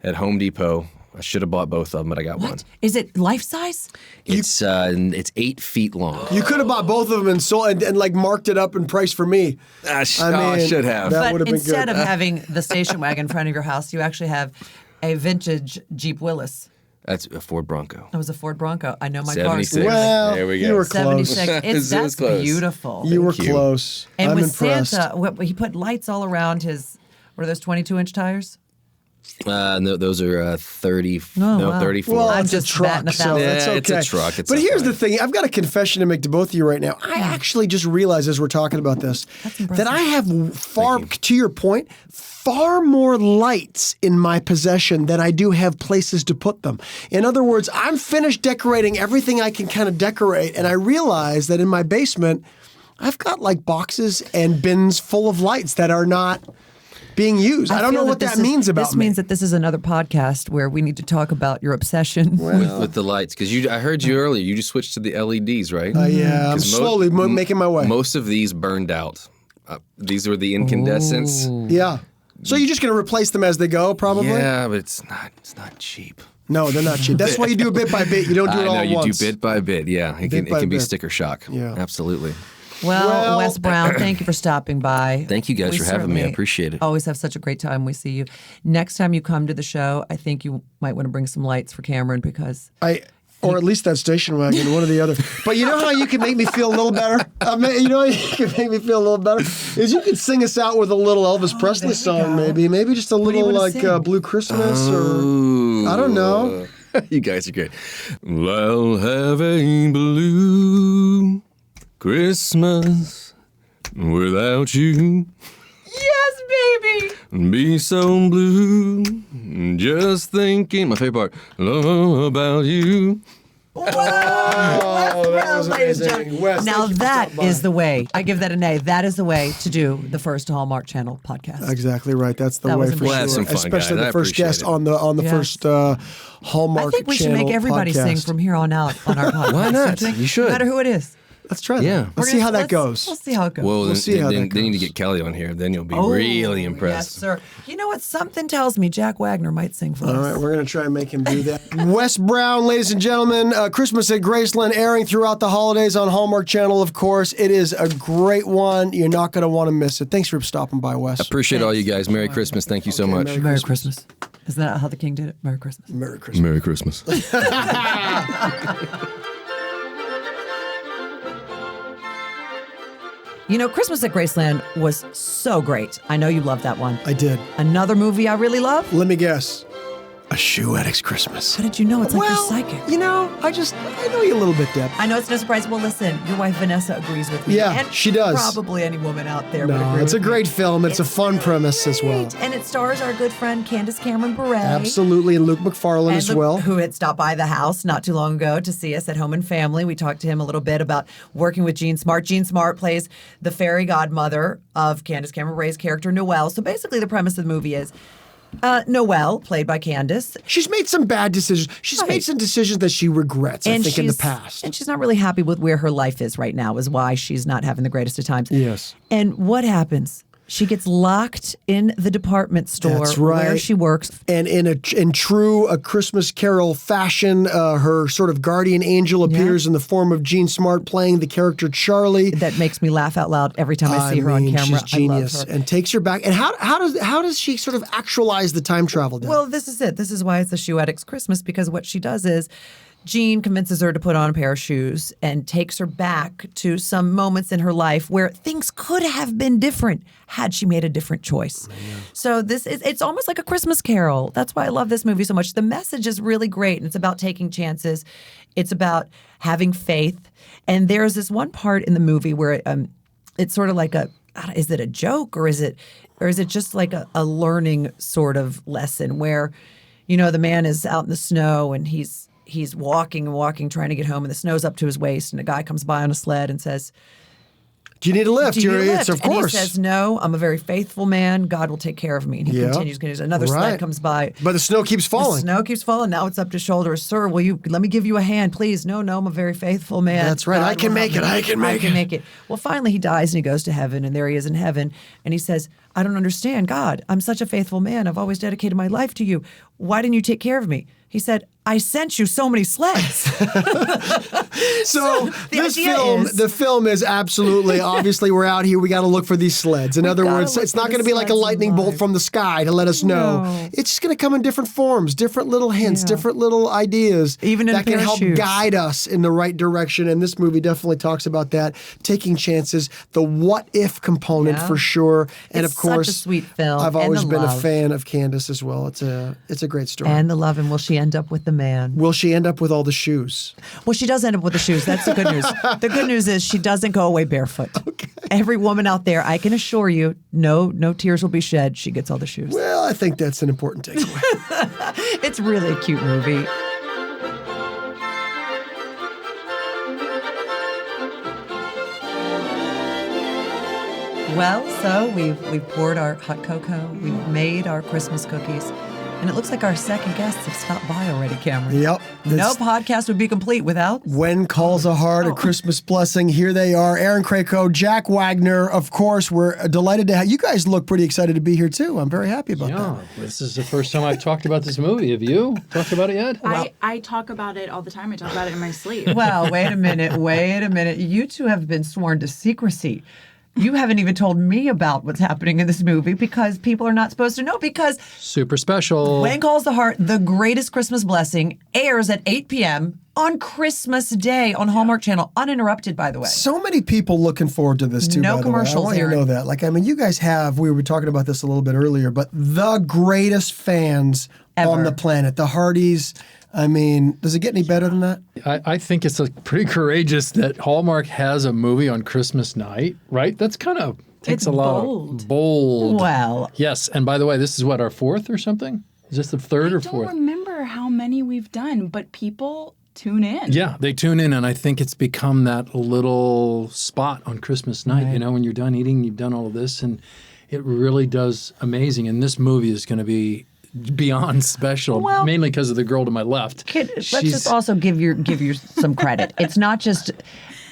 Speaker 3: at Home Depot. I should have bought both of them, but I got one.
Speaker 1: Is it life size?
Speaker 3: It's 8 feet long.
Speaker 2: You could have bought both of them and sold and like marked it up in price for me.
Speaker 3: I should have.
Speaker 2: That would
Speaker 1: But
Speaker 2: have been
Speaker 1: instead
Speaker 2: good.
Speaker 1: of having the station wagon in front of your house, you actually have a vintage Jeep Willys.
Speaker 3: That's a Ford Bronco.
Speaker 1: That was a Ford Bronco. I know my
Speaker 3: 76.
Speaker 1: car.
Speaker 2: Well,
Speaker 3: There we go.
Speaker 2: you were close.
Speaker 1: 76.
Speaker 3: It was close.
Speaker 1: Beautiful.
Speaker 2: You were
Speaker 3: Thank you.
Speaker 2: close.
Speaker 1: And
Speaker 2: I'm
Speaker 1: with
Speaker 2: impressed.
Speaker 1: Santa, he put lights all around his. What are those 22-inch tires?
Speaker 3: No, those are 30.
Speaker 1: wow.
Speaker 3: 34.
Speaker 2: Well,
Speaker 1: I'm
Speaker 2: it's a
Speaker 1: just
Speaker 2: truck,
Speaker 1: batting a
Speaker 2: so
Speaker 1: thousand.
Speaker 2: that's
Speaker 3: Yeah,
Speaker 2: okay.
Speaker 3: it's a truck.
Speaker 2: But here's the thing. I've got a confession to make to both of you right now. I actually just realized as we're talking about this that I have to your point, far more lights in my possession than I do have places to put them. In other words, I'm finished decorating everything I can kind of decorate, and I realize that in my basement, I've got like boxes and bins full of lights that are not being used. I don't know what that means about
Speaker 1: this
Speaker 2: me.
Speaker 1: means that this is another podcast where we need to talk about your obsession.
Speaker 3: with the lights, because I heard you earlier. You just switched to the LEDs, right?
Speaker 2: Yeah, I'm
Speaker 3: 'Cause
Speaker 2: slowly making my way.
Speaker 3: Most of these burned out. These were the incandescents.
Speaker 2: Yeah. So you're just going to replace them as they go, probably?
Speaker 3: Yeah, but it's not cheap.
Speaker 2: No, they're not cheap. That's why you do it bit by bit. You don't do it all
Speaker 3: I know
Speaker 2: at
Speaker 3: you
Speaker 2: once.
Speaker 3: do bit by bit. Yeah, it
Speaker 2: Bit by
Speaker 3: can be
Speaker 2: bit.
Speaker 3: sticker shock.
Speaker 2: Yeah.
Speaker 3: Absolutely.
Speaker 1: Well, Wes Brown, thank you for stopping by.
Speaker 3: Thank you guys
Speaker 1: We
Speaker 3: for having me. I
Speaker 1: certainly
Speaker 3: appreciate it.
Speaker 1: Always have such a great time. We see you. Next time you come to the show, I think you might want to bring some lights for Cameron because
Speaker 2: Or at least that station wagon, one or the other. But you know how you can make me feel a little better? You know how you can make me feel a little better? Is you can sing us out with a little Elvis Presley song, maybe. Maybe just a little like Blue Christmas or, I don't know.
Speaker 3: You guys are great. I'll have a blue Christmas without you.
Speaker 1: yes, baby.
Speaker 3: Be so blue, just thinking. My favorite part, about you.
Speaker 1: Wes Brown, ladies and gentlemen.
Speaker 2: Wes,
Speaker 1: Now
Speaker 2: thank you for
Speaker 1: that
Speaker 2: stopping by.
Speaker 1: is the way. I give that an A. That is the way to do the first Hallmark Channel podcast.
Speaker 2: Exactly right. That's the
Speaker 1: That
Speaker 2: way
Speaker 1: was
Speaker 2: for
Speaker 3: We'll have
Speaker 2: sure.
Speaker 3: some fun,
Speaker 2: Especially
Speaker 3: guys.
Speaker 2: the
Speaker 3: I
Speaker 2: first
Speaker 3: appreciate
Speaker 2: guest
Speaker 3: it.
Speaker 2: on the
Speaker 1: Yes.
Speaker 2: first Hallmark
Speaker 1: I think we should
Speaker 2: Channel
Speaker 1: make everybody
Speaker 2: podcast.
Speaker 1: sing from here on out on our podcast.
Speaker 3: Why not?
Speaker 1: Don't think?
Speaker 3: You should.
Speaker 1: No matter who it is.
Speaker 2: Let's try that.
Speaker 3: Yeah.
Speaker 2: Let's see how that goes.
Speaker 1: We'll see how it goes.
Speaker 3: Well,
Speaker 2: We'll
Speaker 3: then,
Speaker 2: see how
Speaker 3: then,
Speaker 2: that
Speaker 3: then you need to
Speaker 2: goes.
Speaker 3: get Kellie on here. Then you'll be
Speaker 1: Oh,
Speaker 3: really impressed.
Speaker 1: Yes, sir. You know what? Something tells me Jack Wagner might sing for
Speaker 2: All
Speaker 1: us.
Speaker 2: right, we're going to try and make him do that. Wes Brown, ladies and gentlemen, Christmas at Graceland airing throughout the holidays on Hallmark Channel, of course. It is a great one. You're not going to want to miss it. Thanks for stopping by, Wes.
Speaker 3: Appreciate all you guys. Merry Christmas. Thank you so much.
Speaker 1: Merry Christmas. Isn't that how the king did it? Merry Christmas.
Speaker 2: Merry Christmas.
Speaker 3: Merry Christmas.
Speaker 1: You know, Christmas at Graceland was so great. I know you loved that one.
Speaker 2: I did.
Speaker 1: Another movie I really love?
Speaker 2: Let me guess. A Shoe Addict's Christmas.
Speaker 1: How did you know? It's like
Speaker 2: well,
Speaker 1: you're psychic.
Speaker 2: you know, I know you a little bit, Deb.
Speaker 1: I know it's no surprise. Well, listen, your wife Vanessa agrees with me.
Speaker 2: Yeah,
Speaker 1: and
Speaker 2: she does.
Speaker 1: Probably any woman out there would
Speaker 2: No,
Speaker 1: agree
Speaker 2: it's a
Speaker 1: with me.
Speaker 2: great film. It's a fun premise as well.
Speaker 1: Great. And it stars our good friend Candace Cameron Bure.
Speaker 2: Absolutely, and Luke McFarlane
Speaker 1: And
Speaker 2: as
Speaker 1: Luke,
Speaker 2: well.
Speaker 1: who had stopped by the house not too long ago to see us at Home and Family. We talked to him a little bit about working with Jean Smart. Jean Smart plays the fairy godmother of Candace Cameron Bure's character Noelle. So basically the premise of the movie is Noelle, played by Candace,
Speaker 2: She's made some bad decisions. She's made some decisions that she regrets, I think, in the past.
Speaker 1: And she's not really happy with where her life is right now, is why she's not having the greatest of times.
Speaker 2: Yes.
Speaker 1: And what happens? She gets locked in the department store
Speaker 2: That's right.
Speaker 1: where she works.
Speaker 2: And in true A Christmas Carol fashion, her sort of guardian angel appears in the form of Jean Smart playing the character Charlie.
Speaker 1: That makes me laugh out loud every time I see her on camera.
Speaker 2: She's genius
Speaker 1: I love her.
Speaker 2: and takes her back. And how does she sort of actualize the time travel? Then?
Speaker 1: Well, this is it. This is why it's the Shoe Addict's Christmas, because what she does is Jean convinces her to put on a pair of shoes and takes her back to some moments in her life where things could have been different had she made a different choice. So it's almost like a Christmas Carol. That's why I love this movie so much. The message is really great, and it's about taking chances. It's about having faith. And there's this one part in the movie where it's sort of like is it a joke or is it just like a learning sort of lesson where, you know, the man is out in the snow and he's walking, trying to get home, and the snow's up to his waist, and a guy comes by on a sled and says,
Speaker 2: do you need a lift?
Speaker 1: "Do you need a
Speaker 2: It's,
Speaker 1: lift?"
Speaker 2: of course.
Speaker 1: And he says, "No, I'm a very faithful man. God will take care of me." And he
Speaker 2: Yeah.
Speaker 1: continues. Another
Speaker 2: Right.
Speaker 1: sled comes by.
Speaker 2: But the snow keeps
Speaker 1: The
Speaker 2: falling.
Speaker 1: snow keeps falling. Now it's up to his shoulders. Sir, let me give you a hand, please? No, I'm a very faithful man.
Speaker 2: That's right.
Speaker 1: God
Speaker 2: I can
Speaker 1: will
Speaker 2: make
Speaker 1: help
Speaker 2: it.
Speaker 1: me.
Speaker 2: I can make it.
Speaker 1: Well, finally he dies and he goes to heaven, and there he is in heaven. And he says, "I don't understand, God. I'm such a faithful man. I've always dedicated my life to you. Why didn't you take care of me?" He said, "I sent you so many sleds."
Speaker 2: So
Speaker 1: the idea
Speaker 2: film is absolutely, obviously we're out here, we got to look for these sleds. In other
Speaker 1: gotta
Speaker 2: words,
Speaker 1: look
Speaker 2: it's
Speaker 1: for
Speaker 2: not
Speaker 1: the
Speaker 2: going to be like a
Speaker 1: sleds in
Speaker 2: lightning bolt
Speaker 1: life.
Speaker 2: from the sky to let us know.
Speaker 1: No.
Speaker 2: It's just going to come in different forms, different little hints,
Speaker 1: Yeah.
Speaker 2: different little ideas
Speaker 1: Even in a
Speaker 2: that can
Speaker 1: pair of
Speaker 2: help
Speaker 1: shoes.
Speaker 2: guide us in the right direction. And this movie definitely talks about that, taking chances, the what if component
Speaker 1: Yeah.
Speaker 2: for sure. And
Speaker 1: It's
Speaker 2: of course,
Speaker 1: such a sweet film,
Speaker 2: I've
Speaker 1: and
Speaker 2: always
Speaker 1: the
Speaker 2: been a
Speaker 1: love.
Speaker 2: fan of Candace as well. It's a great story.
Speaker 1: And the love, and will she end up with the man?
Speaker 2: Will she end up with all the shoes?
Speaker 1: Well, she does end up with the shoes. That's the good news. The good news is she doesn't go away barefoot. Every woman out there, I can assure you, no tears will be shed. She gets all the shoes.
Speaker 2: Well, I think that's an important takeaway.
Speaker 1: It's really a cute movie. Well, so we've poured our hot cocoa, we've made our Christmas cookies, And it looks like our second guests have stopped by already, Cameron.
Speaker 2: Yep.
Speaker 1: No podcast would be complete without.
Speaker 2: When Calls a Heart, A Christmas Blessing. Here they are. Erin Krakow, Jack Wagner. Of course, we're delighted to have you guys. Look pretty excited to be here too. I'm very happy about that.
Speaker 4: This is the first time I've talked about this movie. Have you talked about it yet?
Speaker 5: I talk about it all the time. I talk about it in my sleep.
Speaker 1: Well, wait a minute. You two have been sworn to secrecy. You haven't even told me about what's happening in this movie because people are not supposed to know, because
Speaker 4: Super special.
Speaker 1: When Calls the Heart, The Greatest Christmas Blessing, airs at 8 p.m. on Christmas Day on Hallmark Channel, uninterrupted, by the way.
Speaker 2: So many people looking forward to this too.
Speaker 1: No
Speaker 2: by the way.
Speaker 1: commercials,
Speaker 2: I want you to
Speaker 1: Erin.
Speaker 2: know that. Like, I mean, you guys have. We were talking about this a little bit earlier, but the greatest fans
Speaker 1: Ever.
Speaker 2: on the planet, the Hearties. I mean, does it get any better than that?
Speaker 4: I think it's pretty courageous that Hallmark has a movie on Christmas night, right? That's kind of takes
Speaker 5: It's
Speaker 4: a lot
Speaker 5: bold.
Speaker 4: of bold.
Speaker 1: Well,
Speaker 4: Yes, and by the way, this is what, our fourth or something? Is this the third or
Speaker 5: I don't
Speaker 4: fourth?
Speaker 5: remember how many we've done, but people tune in.
Speaker 4: Yeah, they tune in, and I think it's become that little spot on Christmas night. You know, when you're done eating, you've done all of this, and it really does amazing. And this movie is going to be beyond special,
Speaker 1: Well,
Speaker 4: mainly because of the girl to my left.
Speaker 1: let's just also give you some credit. It's not just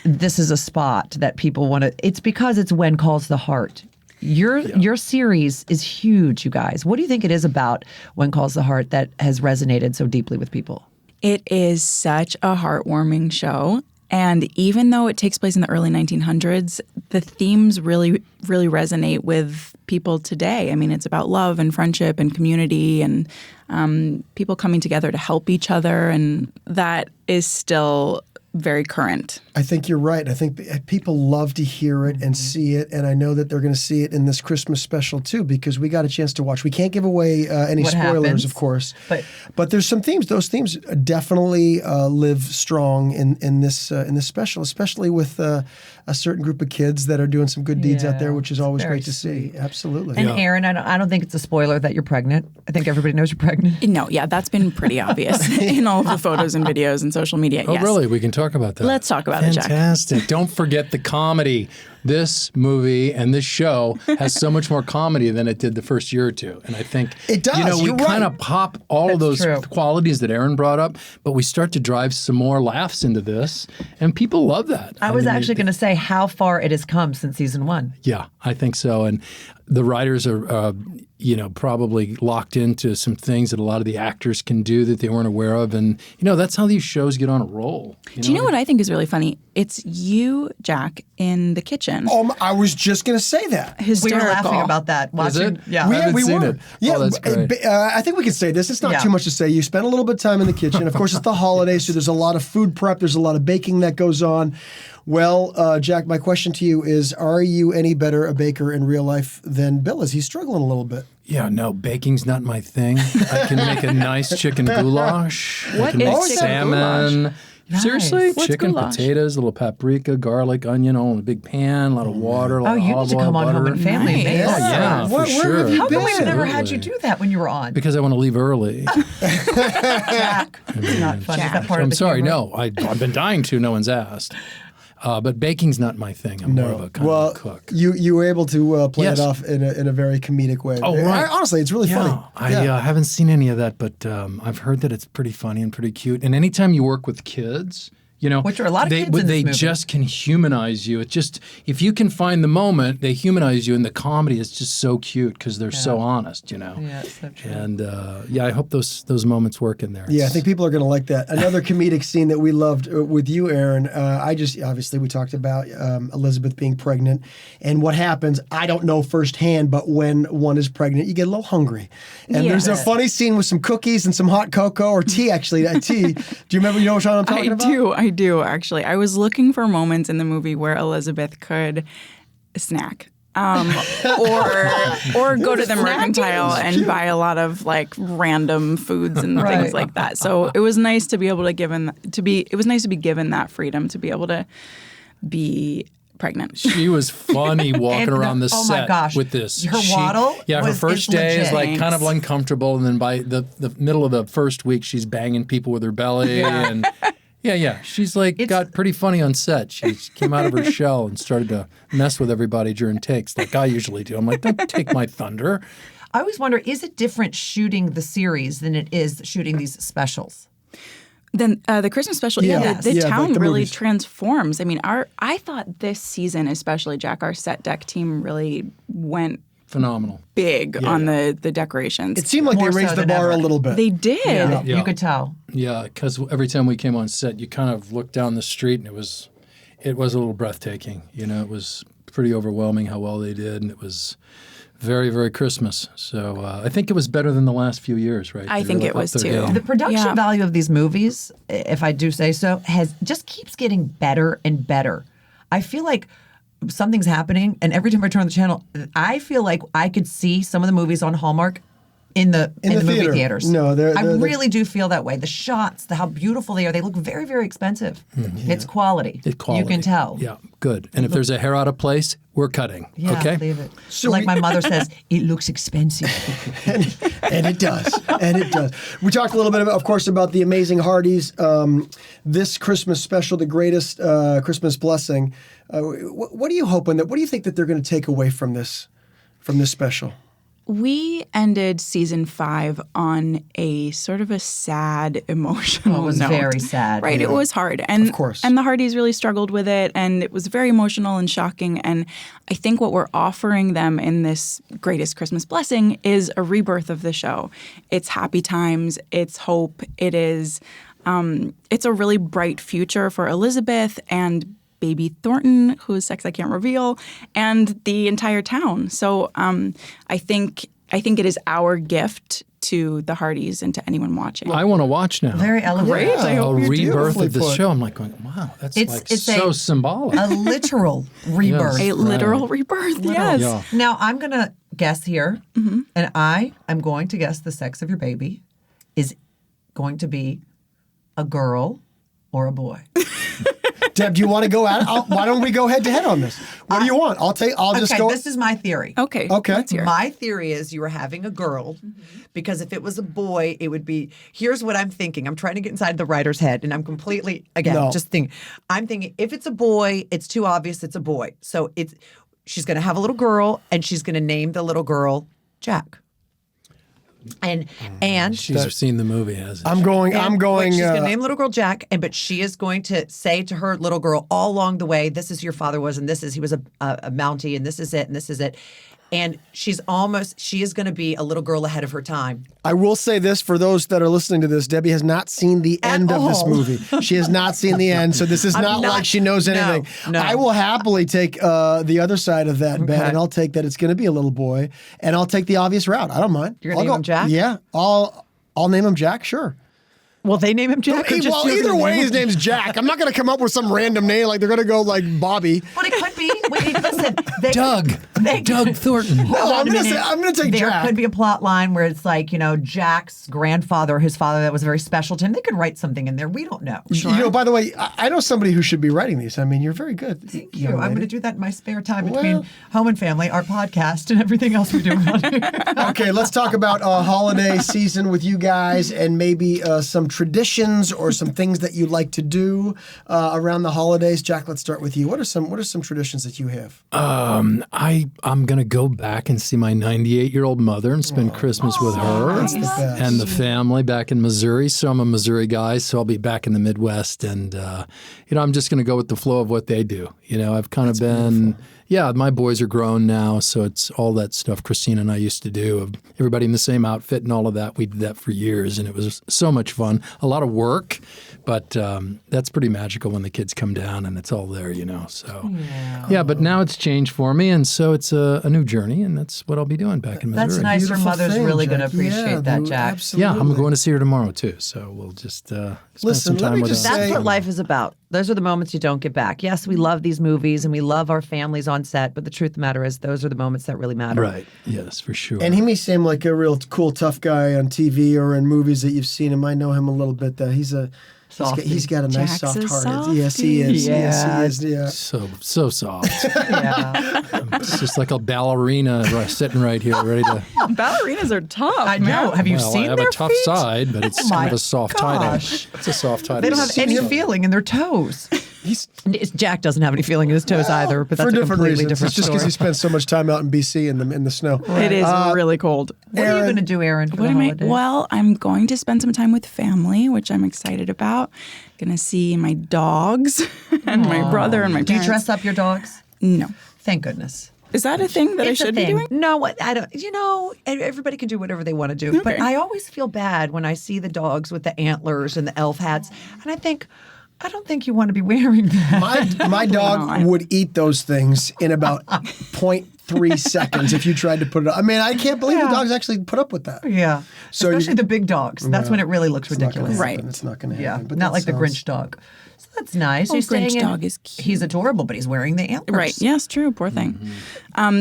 Speaker 1: this is a spot that people want to. It's because it's When Calls the Heart. Your series is huge, you guys. What do you think it is about When Calls the Heart that has resonated so deeply with people?
Speaker 5: It is such a heartwarming show. And even though it takes place in the early 1900s, the themes really, really resonate with people today. I mean, it's about love and friendship and community and people coming together to help each other. And that is still very current.
Speaker 2: I think you're right. I think people love to hear it and see it, and I know that they're going to see it in this Christmas special too, because we got a chance to watch. We can't give away any
Speaker 1: What
Speaker 2: spoilers,
Speaker 1: happens,
Speaker 2: of course,
Speaker 1: but
Speaker 2: there's some themes. Those themes definitely live strong in this special, especially with a certain group of kids that are doing some good deeds out there, which is always
Speaker 1: very
Speaker 2: great to see. Absolutely.
Speaker 1: And Erin, I don't think it's a spoiler that you're pregnant. I think everybody knows you're pregnant.
Speaker 5: No, yeah, that's been pretty obvious in all of the photos and videos and social media.
Speaker 4: Oh,
Speaker 5: yes.
Speaker 4: really? We can talk about that.
Speaker 5: Let's talk about it, Jack.
Speaker 4: Fantastic. Don't forget the comedy. This movie and this show has so much more comedy than it did the first year or two. And I think
Speaker 2: It does.
Speaker 4: You know, we
Speaker 2: You're
Speaker 4: kind
Speaker 2: right.
Speaker 4: of pop all of those
Speaker 1: true.
Speaker 4: qualities that Erin brought up, but we start to drive some more laughs into this, and people love that.
Speaker 1: I was
Speaker 4: mean,
Speaker 1: actually going to say how far it has come since season one.
Speaker 4: Yeah, I think so. And the writers are, probably locked into some things that a lot of the actors can do that they weren't aware of. And, that's how these shows get on a roll.
Speaker 5: Do you know what I think is really funny? It's you, Jack, in the kitchen.
Speaker 2: I was just going to say that.
Speaker 1: We
Speaker 5: Hysterical.
Speaker 1: were laughing about that.
Speaker 4: Is
Speaker 1: Watching,
Speaker 4: it?
Speaker 1: yeah.
Speaker 4: I haven't seen it.
Speaker 2: Yeah,
Speaker 4: Oh, that's great.
Speaker 2: I think we can say this. It's not
Speaker 1: Yeah.
Speaker 2: too much to say. You spend a little bit of time in the kitchen. Of course, it's the holidays, so there's a lot of food prep. There's a lot of baking that goes on. Well, Jack, my question to you is, are you any better a baker in real life than Bill is? He's struggling a little bit.
Speaker 4: Yeah, no, baking's not my thing. I can make a nice chicken goulash. I
Speaker 5: What
Speaker 4: can
Speaker 5: is
Speaker 4: make
Speaker 5: chicken
Speaker 4: salmon. Seriously?
Speaker 5: What's
Speaker 4: Chicken,
Speaker 5: goulash?
Speaker 4: potatoes, a little paprika, garlic, onion, all in a big pan, a lot of water, a lot
Speaker 1: Oh,
Speaker 4: of
Speaker 1: you need
Speaker 4: olive
Speaker 1: to
Speaker 4: oil,
Speaker 1: come on
Speaker 4: butter.
Speaker 1: Home and Family.
Speaker 5: Nice.
Speaker 1: Maybe.
Speaker 4: Oh, yeah, for
Speaker 2: Where
Speaker 4: sure.
Speaker 2: have you
Speaker 1: How come we've
Speaker 2: been?
Speaker 1: never had you do that when you were on?
Speaker 4: Because I want to leave early.
Speaker 1: Jack, it's not fun. Is that part of
Speaker 4: I'm
Speaker 1: the
Speaker 4: sorry,
Speaker 1: humor?
Speaker 4: no. I've been dying to. No one's asked. But baking's not my thing. I'm more of a kind of a cook.
Speaker 2: You were able to play
Speaker 4: Yes.
Speaker 2: it off in a very comedic way.
Speaker 4: Oh, right.
Speaker 2: Honestly, it's really funny.
Speaker 4: I haven't seen any of that, but I've heard that it's pretty funny and pretty cute. And anytime you work with kids,
Speaker 1: Which are a lot of
Speaker 4: they,
Speaker 1: kids in this
Speaker 4: they
Speaker 1: movie.
Speaker 4: just can humanize you. It's just, if you can find the moment, they humanize you, and the comedy is just so cute because they're so honest,
Speaker 1: Yeah, it's so true.
Speaker 4: And I hope those moments work in there.
Speaker 2: Yeah, I think people are going to like that. Another comedic scene that we loved with you, Erin. Obviously we talked about Elizabeth being pregnant and what happens. I don't know firsthand, but when one is pregnant, you get a little hungry. And there's a
Speaker 5: Yes.
Speaker 2: funny scene with some cookies and some hot cocoa or tea. Actually, tea. Do you remember? You know what I'm talking about?
Speaker 5: I do, actually. I was looking for moments in the movie where Elizabeth could snack. Or go to the mercantile and buy a lot of like random foods and
Speaker 1: Right.
Speaker 5: things like that. So it was nice to be able to it was nice to be given that freedom to be able to be pregnant.
Speaker 4: She was funny walking
Speaker 1: And
Speaker 4: around the
Speaker 1: oh my
Speaker 4: set
Speaker 1: gosh,
Speaker 4: with this.
Speaker 1: her waddle
Speaker 4: Yeah, her
Speaker 1: is
Speaker 4: first day is
Speaker 1: legit.
Speaker 4: like kind of
Speaker 5: Thanks.
Speaker 4: uncomfortable, and then by the middle of the first week, she's banging people with her belly. And yeah. She's like got pretty funny on set. She came out of her shell and started to mess with everybody during takes like I usually do. I'm like, don't take my thunder.
Speaker 1: I always wonder, is it different shooting the series than it is shooting these specials?
Speaker 5: Then the Christmas special,
Speaker 2: Yeah.
Speaker 5: the
Speaker 2: Yeah,
Speaker 5: town
Speaker 2: like the
Speaker 5: really
Speaker 2: movies.
Speaker 5: transforms. I mean, I thought this season, especially, Jack, our set deck team really went
Speaker 4: Phenomenal.
Speaker 5: big on the decorations.
Speaker 2: It seemed like
Speaker 1: More
Speaker 2: they raised
Speaker 1: so
Speaker 2: the
Speaker 1: than
Speaker 2: bar
Speaker 1: ever.
Speaker 2: a little bit.
Speaker 5: They did.
Speaker 1: Yeah.
Speaker 4: Yeah.
Speaker 1: You could tell.
Speaker 4: Yeah, because every time we came on set, you kind of looked down the street, and it was a little breathtaking. You know, it was pretty overwhelming how well they did, and it was very, very Christmas. So I think it was better than the last few years, right?
Speaker 5: I
Speaker 4: They
Speaker 5: think
Speaker 4: really
Speaker 5: it was
Speaker 4: upped their
Speaker 5: too.
Speaker 4: game.
Speaker 1: The production
Speaker 5: Yeah.
Speaker 1: value of these movies, if I do say so, just keeps getting better and better. I feel like something's happening, and every time I turn on the channel, I feel like I could see some of the movies on Hallmark in the
Speaker 2: the
Speaker 1: movie
Speaker 2: theater.
Speaker 1: theaters.
Speaker 2: No, they're-
Speaker 1: I
Speaker 2: they're-
Speaker 1: really do feel that way. The shots, how beautiful they are. They look very, very expensive. It's quality.
Speaker 4: It's quality.
Speaker 1: You can tell.
Speaker 4: Yeah, good. And if there's a hair out of place, we're cutting.
Speaker 1: Yeah,
Speaker 4: okay?
Speaker 1: leave it.
Speaker 2: So
Speaker 1: like
Speaker 2: we-
Speaker 1: my mother says, it looks expensive.
Speaker 2: And it does. And it does. We talked a little bit, of course, about the amazing Hearties. This Christmas special, the greatest Christmas blessing. What are you hoping what do you think that they're going to take away from this special?
Speaker 5: We ended season 5 on a sort of a sad, emotional
Speaker 1: Oh, it was
Speaker 5: note.
Speaker 1: very sad.
Speaker 5: Right,
Speaker 2: Yeah.
Speaker 5: it was hard. And,
Speaker 2: Of course.
Speaker 5: And the Hearties really struggled with it, and it was very emotional and shocking. And I think what we're offering them in this greatest Christmas blessing is a rebirth of the show. It's happy times, it's hope, it's a really bright future for Elizabeth and baby Thornton, whose sex I can't reveal, and the entire town. So I think it is our gift to the Hearties and to anyone watching.
Speaker 4: I want to watch now.
Speaker 1: Very elevated.
Speaker 2: Yeah.
Speaker 4: a
Speaker 2: hope you're
Speaker 4: rebirth
Speaker 2: beautifully
Speaker 4: of the
Speaker 2: put.
Speaker 4: show. I'm like going, wow, that's
Speaker 1: It's-
Speaker 4: like
Speaker 1: it's
Speaker 4: so
Speaker 1: a-
Speaker 4: symbolic.
Speaker 1: A literal rebirth.
Speaker 5: a literal rebirth, yes.
Speaker 4: Yeah.
Speaker 1: Now, I'm going to guess here, and I am going to guess the sex of your baby is going to be a girl or a boy.
Speaker 2: Deb, do you want to go at it? Why don't we go head to head on this? What do you want? I'll just
Speaker 1: Okay,
Speaker 2: go.
Speaker 1: this is my theory.
Speaker 5: Okay.
Speaker 2: Okay.
Speaker 5: Let's hear it.
Speaker 1: My theory is you were having a girl because if it was a boy, it would be. Here's what I'm thinking. I'm trying to get inside the writer's head, and I'm completely
Speaker 2: No.
Speaker 1: just thinking. I'm thinking if it's a boy, it's too obvious it's a boy. So she's going to have a little girl, and she's going to name the little girl Jack. And
Speaker 4: She's seen the movie, hasn't she?
Speaker 2: I'm going.
Speaker 1: She's going to name little girl Jack, but she is going to say to her little girl all along the way, "This is who your father was, and he was a Mountie, and this is it, and this is it." And she is going to be a little girl ahead of her time.
Speaker 2: I will say this for those that are listening to this: Debbie has not seen the end of this
Speaker 1: all.
Speaker 2: movie. She has not seen the end, so this is not like she knows anything.
Speaker 1: No.
Speaker 2: I will happily take the other side of that bet, and I'll take that it's going to be a little boy, and I'll take the obvious route. I don't mind.
Speaker 1: You're gonna name him Jack?
Speaker 2: Yeah, I'll name him Jack. Sure.
Speaker 1: Well, they name him Jack.
Speaker 2: Well, either way, his name's Jack. I'm not going to come up with some random name like they're going to go like Bobby.
Speaker 1: But it could be. Wait, listen,
Speaker 4: Doug Thornton.
Speaker 2: No, I'm going to take
Speaker 1: there
Speaker 2: Jack.
Speaker 1: could be a plot line where it's like, Jack's grandfather, his father, that was very special to him. They could write something in there. We don't know.
Speaker 2: By the way, I know somebody who should be writing these. I mean, you're very good.
Speaker 1: Thank you. I'm going to do that in my spare time between Home and Family, our podcast, and everything else we do on here.
Speaker 2: Okay, let's talk about holiday season with you guys and maybe some traditions or some things that you like to do around the holidays. Jack, let's start with you. What are some traditions that you have?
Speaker 4: I'm going to go back and see my 98-year-old mother and spend Christmas with her
Speaker 2: That's the best.
Speaker 4: and the family back in Missouri. So I'm a Missouri guy, so I'll be back in the Midwest. And, I'm just going to go with the flow of what they do. I've kind of been... Yeah, my boys are grown now, so it's all that stuff Christina and I used to do, of everybody in the same outfit and all of that. We did that for years, and it was so much fun. A lot of work, but that's pretty magical when the kids come down and it's all there, So, yeah, but now it's changed for me, and so it's a new journey, and that's what I'll be doing back in Missouri.
Speaker 1: That's nice. Your
Speaker 2: Beautiful
Speaker 1: mother's
Speaker 2: thing,
Speaker 1: really
Speaker 2: Jack.
Speaker 1: going to appreciate that, Jack.
Speaker 2: Absolutely.
Speaker 4: Yeah, I'm going to see her tomorrow, too, so we'll just spend
Speaker 2: Listen,
Speaker 4: some
Speaker 2: let
Speaker 4: time
Speaker 2: me
Speaker 4: with
Speaker 2: just
Speaker 4: her.
Speaker 1: That's
Speaker 2: say-
Speaker 1: what life is about. Those are the moments you don't get back. Yes, we love these movies and we love our families on set, but the truth of the matter is those are the moments that really matter.
Speaker 4: Right, yes, for sure.
Speaker 2: And he may seem like a real cool, tough guy on TV or in movies that you've seen him. I know him a little bit. He's got a nice
Speaker 5: Jack's a
Speaker 2: soft heart. Yes, he
Speaker 5: softie.
Speaker 2: is. Yes, he is. Yeah.
Speaker 4: So soft.
Speaker 1: Yeah.
Speaker 4: It's just like a ballerina sitting right here, ready to...
Speaker 5: Ballerinas are tough.
Speaker 1: I know. Have you
Speaker 4: Well,
Speaker 1: seen
Speaker 4: I have
Speaker 1: their
Speaker 4: a tough
Speaker 1: feet?
Speaker 4: side, but it's
Speaker 1: Oh
Speaker 4: kind
Speaker 1: my
Speaker 4: of a soft
Speaker 1: gosh.
Speaker 4: title. It's a soft title.
Speaker 1: They don't have any feeling in their toes. Jack doesn't have any feeling in his toes either, but that's
Speaker 2: for
Speaker 1: a
Speaker 2: different
Speaker 1: completely
Speaker 2: reasons.
Speaker 1: different
Speaker 2: It's just because
Speaker 1: story.
Speaker 2: he spends so much time out in BC in the snow.
Speaker 5: It is really cold.
Speaker 1: What are you going to do, Erin, for the holidays?
Speaker 5: Well, I'm going to spend some time with family, which I'm excited about. Going to see my dogs and my brother and my
Speaker 1: Do you
Speaker 5: parents.
Speaker 1: dress up your dogs?
Speaker 5: No.
Speaker 1: Thank goodness.
Speaker 5: Is that a thing that I
Speaker 1: It's a
Speaker 5: should be
Speaker 1: thing.
Speaker 5: doing?
Speaker 1: No, I don't. Everybody can do whatever they want to do. But I always feel bad when I see the dogs with the antlers and the elf hats, and I think, I don't think you want to be wearing that.
Speaker 2: My dog would eat those things in about 0.3 seconds if you tried to put it up. I mean, I can't believe the dogs actually put up with that.
Speaker 1: Yeah,
Speaker 2: So
Speaker 1: especially the big dogs. That's when it really looks
Speaker 2: It's not gonna
Speaker 1: ridiculous.
Speaker 2: happen.
Speaker 5: Right.
Speaker 2: It's not going to
Speaker 1: Yeah,
Speaker 2: happen. But
Speaker 1: not
Speaker 2: that
Speaker 1: like the
Speaker 2: sounds-
Speaker 1: Grinch dog. So that's nice.
Speaker 5: Oh,
Speaker 1: He's
Speaker 5: Grinch
Speaker 1: staying in-
Speaker 5: dog is cute.
Speaker 1: He's adorable, but he's wearing the antlers.
Speaker 5: Right. Yes, true. Poor thing.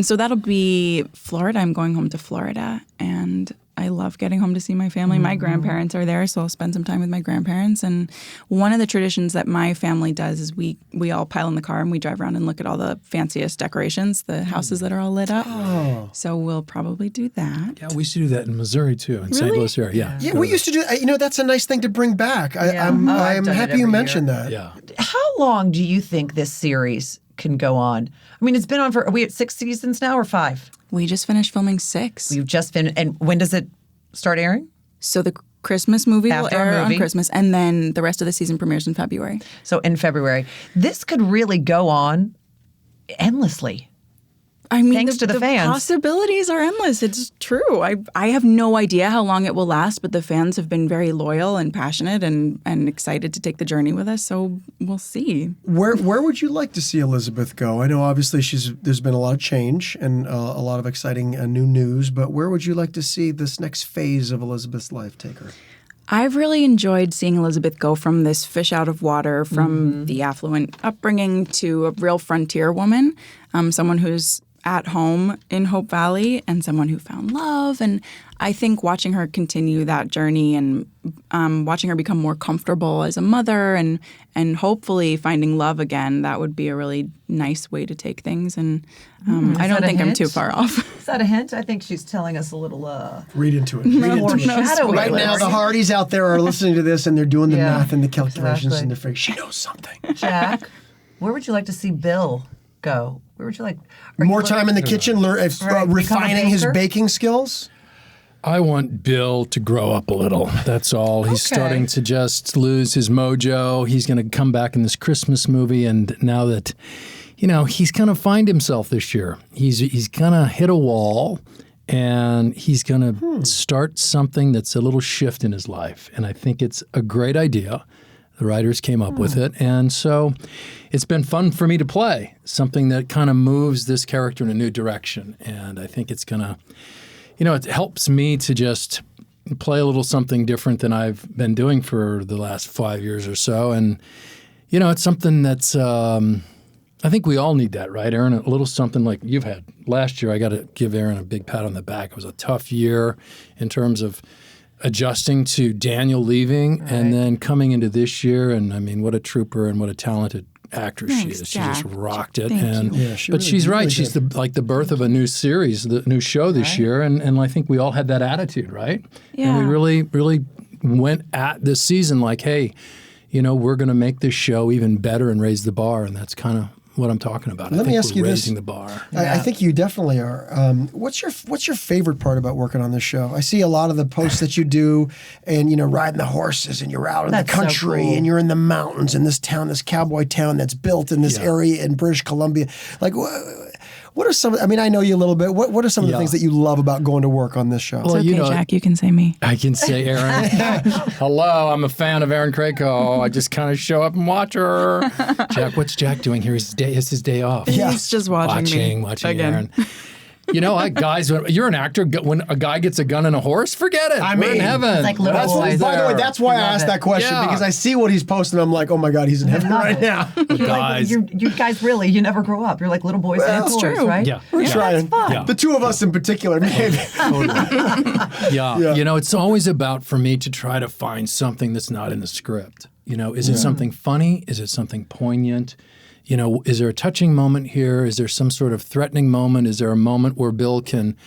Speaker 5: So that'll be Florida. I'm going home to Florida, and I love getting home to see my family. My grandparents are there, so I'll spend some time with my grandparents. And one of the traditions that my family does is we all pile in the car and we drive around and look at all the fanciest decorations, the houses that are all lit up.
Speaker 2: Oh.
Speaker 5: So we'll probably do that.
Speaker 4: Yeah, we used to do that in Missouri too, in St.
Speaker 5: Really?
Speaker 4: Louis area.
Speaker 2: Yeah, we used to do. That's a nice thing to bring back.
Speaker 1: Yeah.
Speaker 2: I'm
Speaker 1: I've done it
Speaker 2: happy
Speaker 1: every
Speaker 2: you
Speaker 1: year.
Speaker 2: mentioned that.
Speaker 4: Yeah.
Speaker 1: How long do you think this series can go on? I mean, it's been on for, are we at 6 seasons now or 5?
Speaker 5: We just finished filming 6.
Speaker 1: You've just finished, and when does it start airing?
Speaker 5: So the Christmas movie
Speaker 1: After
Speaker 5: will
Speaker 1: a
Speaker 5: air on
Speaker 1: movie.
Speaker 5: Christmas, and then the rest of the season premieres in February.
Speaker 1: So in February. This could really go on endlessly.
Speaker 5: I mean,
Speaker 1: Thanks to the fans.
Speaker 5: possibilities are endless. It's true. I have no idea how long it will last, but the fans have been very loyal and passionate and excited to take the journey with us. So we'll see.
Speaker 2: Where would you like to see Elizabeth go? I know obviously there's been a lot of change and a lot of exciting new news, but where would you like to see this next phase of Elizabeth's life take her?
Speaker 5: I've really enjoyed seeing Elizabeth go from this fish out of water, from the affluent upbringing to a real frontier woman, someone who's at home in Hope Valley and someone who found love. And I think watching her continue that journey and watching her become more comfortable as a mother and hopefully finding love again, that would be a really nice way to take things. And I don't
Speaker 1: that a
Speaker 5: think I'm
Speaker 1: hint?
Speaker 5: too far off.
Speaker 1: Is that a hint? I think she's telling us a little
Speaker 2: Read into it. Read into it.
Speaker 1: shadow.
Speaker 2: Right now, the Hearties out there are listening to this and they're doing the
Speaker 1: Yeah,
Speaker 2: math and the calculations
Speaker 1: exactly.
Speaker 2: and they're figuring she knows something.
Speaker 1: Jack, where would you like to see Bill go? Where would you like?
Speaker 2: More time in the kitchen,
Speaker 1: Right, become a
Speaker 2: refining his
Speaker 1: baker?
Speaker 2: baking skills.
Speaker 4: I want Bill to grow up a little. That's all. He's
Speaker 1: Okay.
Speaker 4: starting to just lose his mojo. He's going to come back in this Christmas movie, and now that, he's going to find himself this year. He's going to hit a wall, and he's going to start something that's a little shift in his life. And I think it's a great idea. The writers came up with it, and so it's been fun for me to play something that kind of moves this character in a new direction. And I think it's going to, it helps me to just play a little something different than I've been doing for the last 5 years or so. And, it's something that's, I think we all need that, right, Erin? A little something like you've had. Last year, I got to give Erin a big pat on the back. It was a tough year in terms of adjusting to Daniel leaving and then coming into this year. And I mean, what a trooper and what a talented actress she
Speaker 5: Thanks,
Speaker 4: is. She just
Speaker 5: Jack.
Speaker 4: rocked it.
Speaker 5: Thank
Speaker 4: And
Speaker 2: you. Yeah, she
Speaker 4: but
Speaker 2: really-
Speaker 4: she's right.
Speaker 2: really
Speaker 4: She's
Speaker 2: did.
Speaker 4: the birth of a new series, the new show this year. And I think we all had that attitude, right?
Speaker 5: Yeah.
Speaker 4: And we really went at this season like, hey, we're going to make this show even better and raise the bar. And that's kind of what I'm talking about.
Speaker 2: Let
Speaker 4: I
Speaker 2: me
Speaker 4: think
Speaker 2: ask
Speaker 4: we're
Speaker 2: you this.
Speaker 4: raising the bar.
Speaker 2: I think you definitely are. What's your favorite part about working on this show? I see a lot of the posts that you do, and riding the horses, and you're out in
Speaker 1: That's
Speaker 2: the
Speaker 1: so
Speaker 2: country,
Speaker 1: cool.
Speaker 2: and you're in the mountains in this town, this cowboy town that's built in this area in British Columbia. Like, what are some? I mean, I know you a little bit. What are some of the things that you love about going to work on this show?
Speaker 4: Well,
Speaker 5: It's okay, Jack. You can say me.
Speaker 4: I can say Erin. Hello, I'm a fan of Erin Krakow. I just kind of show up and watch her. Jack, what's Jack doing here? It's his day off.
Speaker 2: Yeah.
Speaker 5: He's just watching me again.
Speaker 4: Erin. Guys, you're an actor. When a guy gets a gun and a horse, forget it.
Speaker 2: I
Speaker 4: We're in
Speaker 2: mean,
Speaker 4: heaven.
Speaker 1: it's like little
Speaker 2: That's
Speaker 1: boys.
Speaker 2: by the way, that's why I
Speaker 1: Love
Speaker 2: asked
Speaker 1: it.
Speaker 2: that question
Speaker 4: Yeah.
Speaker 2: because I see what he's posting. I'm like, oh my God, he's in heaven right now.
Speaker 4: guys.
Speaker 1: You guys really, you never grow up. You're like little boys and
Speaker 2: Well,
Speaker 1: toys,
Speaker 5: true.
Speaker 1: right?
Speaker 4: Yeah.
Speaker 2: We're
Speaker 4: Yeah.
Speaker 2: trying.
Speaker 4: Yeah.
Speaker 2: The two of us in particular, maybe.
Speaker 4: Yeah. It's always about for me to try to find something that's not in the script. Is it something funny? Is it something poignant? Is there a touching moment here? Is there some sort of threatening moment? Is there a moment where Bill can,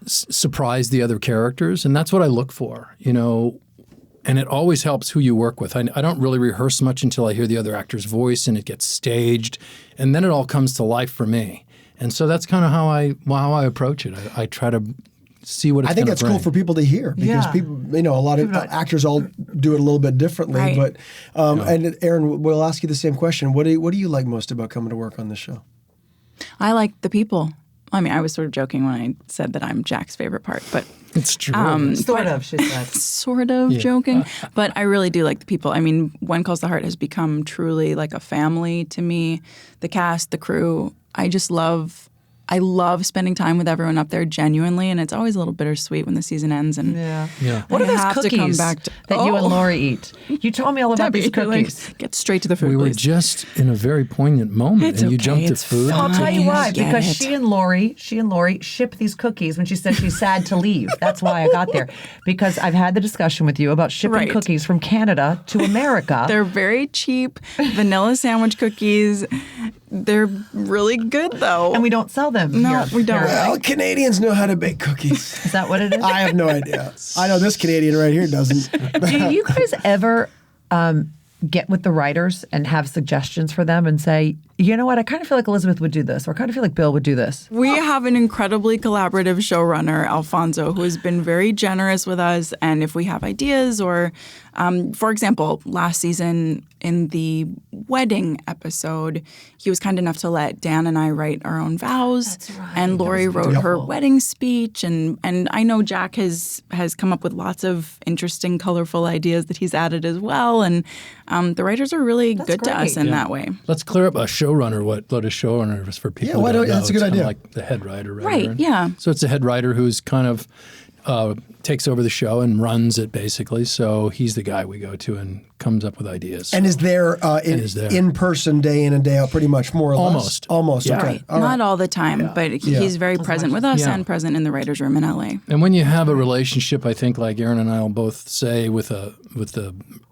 Speaker 4: surprise the other characters? And that's what I look for, And it always helps who you work with. I don't really rehearse much until I hear the other actor's voice and it gets staged. And then it all comes to life for me. And so that's kind of how I approach it. I try to see what it's
Speaker 2: I think
Speaker 4: gonna
Speaker 2: that's
Speaker 4: bring.
Speaker 2: cool for people to hear because
Speaker 1: Yeah.
Speaker 2: people, a lot of actors all do it a little bit differently.
Speaker 5: Right.
Speaker 2: But and Erin, we'll ask you the same question. What do you like most about coming to work on this show?
Speaker 5: I like the people. I mean, I was sort of joking when I said that I'm Jack's favorite part, but
Speaker 4: It's true.
Speaker 1: Sort of, she said.
Speaker 5: sort of joking. But I really do like the people. I mean, When Calls the Heart has become truly like a family to me. The cast, the crew. I love spending time with everyone up there genuinely, and it's always a little bittersweet when the season ends. And
Speaker 1: What
Speaker 5: I
Speaker 1: are those
Speaker 5: have to come
Speaker 1: cookies
Speaker 5: back to-
Speaker 1: that you and
Speaker 5: Oh.
Speaker 1: Lori eat? You told me all about
Speaker 5: Debbie,
Speaker 1: these cookies.
Speaker 5: like, get straight to the food,
Speaker 4: we were
Speaker 5: please.
Speaker 4: just in a very poignant moment,
Speaker 5: It's
Speaker 4: and you
Speaker 5: okay,
Speaker 4: jumped to
Speaker 5: it's
Speaker 4: food.
Speaker 1: I'll tell you
Speaker 5: I
Speaker 1: why.
Speaker 5: get
Speaker 1: Because
Speaker 5: it.
Speaker 1: she and Lori ship these cookies when she said she's sad to leave. That's why I got there. Because I've had the discussion with you about shipping
Speaker 5: Right.
Speaker 1: cookies from Canada to America.
Speaker 5: They're very cheap vanilla sandwich cookies. They're really good, though.
Speaker 1: and we don't sell them.
Speaker 5: No,
Speaker 1: here.
Speaker 5: we don't.
Speaker 1: Here.
Speaker 2: Well, Canadians know how to bake cookies.
Speaker 1: Is that what it is?
Speaker 2: I have no idea. I know this Canadian right here doesn't.
Speaker 1: Do you guys ever get with the writers and have suggestions for them and say, you know what, I kind of feel like Elizabeth would do this, or I kind of feel like Bill would do this?
Speaker 5: We have an incredibly collaborative showrunner, Alfonso, who has been very generous with us. And if we have ideas or, for example, last season in the wedding episode, he was kind enough to let Dan and I write our own vows.
Speaker 1: That's right.
Speaker 5: And Lori wrote her
Speaker 1: beautiful.
Speaker 5: wedding speech. And I know Jack has come up with lots of interesting, colorful ideas that he's added as well. And the writers are really good to us
Speaker 1: great.
Speaker 5: in that way.
Speaker 4: Let's clear up a showrunner. What a showrunner is for people.
Speaker 2: Yeah,
Speaker 4: who
Speaker 2: why
Speaker 4: don't
Speaker 2: don't-
Speaker 4: know.
Speaker 2: that's a good
Speaker 4: It's kinda
Speaker 2: idea.
Speaker 4: Like the head writer,
Speaker 5: Right,
Speaker 4: Erin.
Speaker 5: yeah.
Speaker 4: So it's a head writer who's kind of takes over the show and runs it basically. So he's the guy we go to and comes up with ideas.
Speaker 2: And is there
Speaker 4: is there.
Speaker 2: in person day in and day out, pretty much more or less? Almost.
Speaker 4: Yeah.
Speaker 2: Okay.
Speaker 5: Right.
Speaker 2: All right.
Speaker 5: Not all the time, but he's very present with us
Speaker 4: Yeah.
Speaker 5: and present in the writers' room in LA.
Speaker 4: And when you have a relationship, I think, like Erin and I will both say with the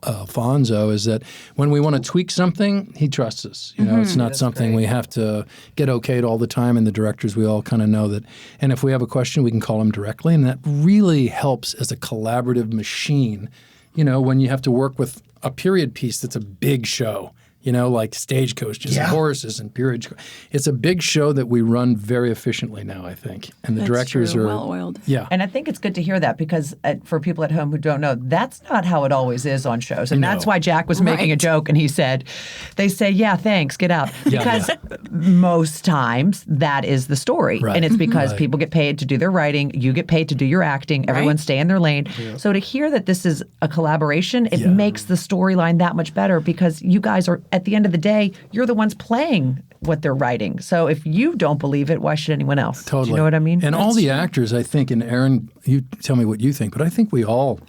Speaker 4: Alfonso, is that when we want to tweak something, he trusts us. You know, it's not something we have to get okayed all the time. And the directors, we all kind of know that. And if we have a question, we can call him directly, and that really helps as a collaborative machine. You know, when you have to work with a period piece that's a big show. You know, like stagecoaches and horses and period. It's a big show that we run very efficiently now, I think. And the
Speaker 5: That's
Speaker 4: directors
Speaker 5: true.
Speaker 4: are
Speaker 5: Well-oiled.
Speaker 4: Yeah.
Speaker 1: And I think it's good to hear that because for people at home who don't know, that's not how it always is on shows. And that's why Jack was making a
Speaker 5: Right.
Speaker 1: joke and he said, they say, yeah, thanks, get out.
Speaker 4: Yeah,
Speaker 1: Because most times that is the story.
Speaker 4: Right.
Speaker 1: And it's because
Speaker 4: Right.
Speaker 1: people get paid to do their writing, you get paid to do your acting, everyone stay in their lane. So to hear that this is a collaboration, it makes the storyline that much better because you guys are, at the end of the day, you're the ones playing what they're writing. So if you don't believe it, why should anyone else?
Speaker 4: Totally.
Speaker 1: Do you know what I mean?
Speaker 4: And all the actors, I think, and Erin, you tell me what you think, but I think we all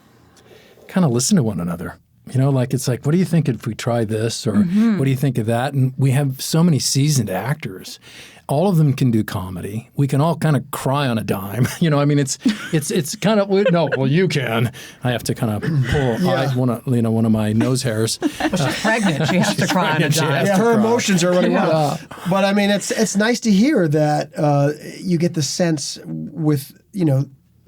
Speaker 4: kind of listen to one another. You know, like it's like, what do you think if we try this? Or what do you think of that? And we have so many seasoned actors. All of them can do comedy. We can all kind of cry on a dime. You know, I mean, it's kind of no. Well, you can. I have to kind of pull one of my nose hairs.
Speaker 1: She's pregnant. She has to cry on a
Speaker 4: pregnant. She
Speaker 1: dime.
Speaker 4: has
Speaker 2: Yeah,
Speaker 4: to
Speaker 2: her
Speaker 4: cry.
Speaker 2: emotions are running wild. But I mean, it's nice to hear that you get the sense with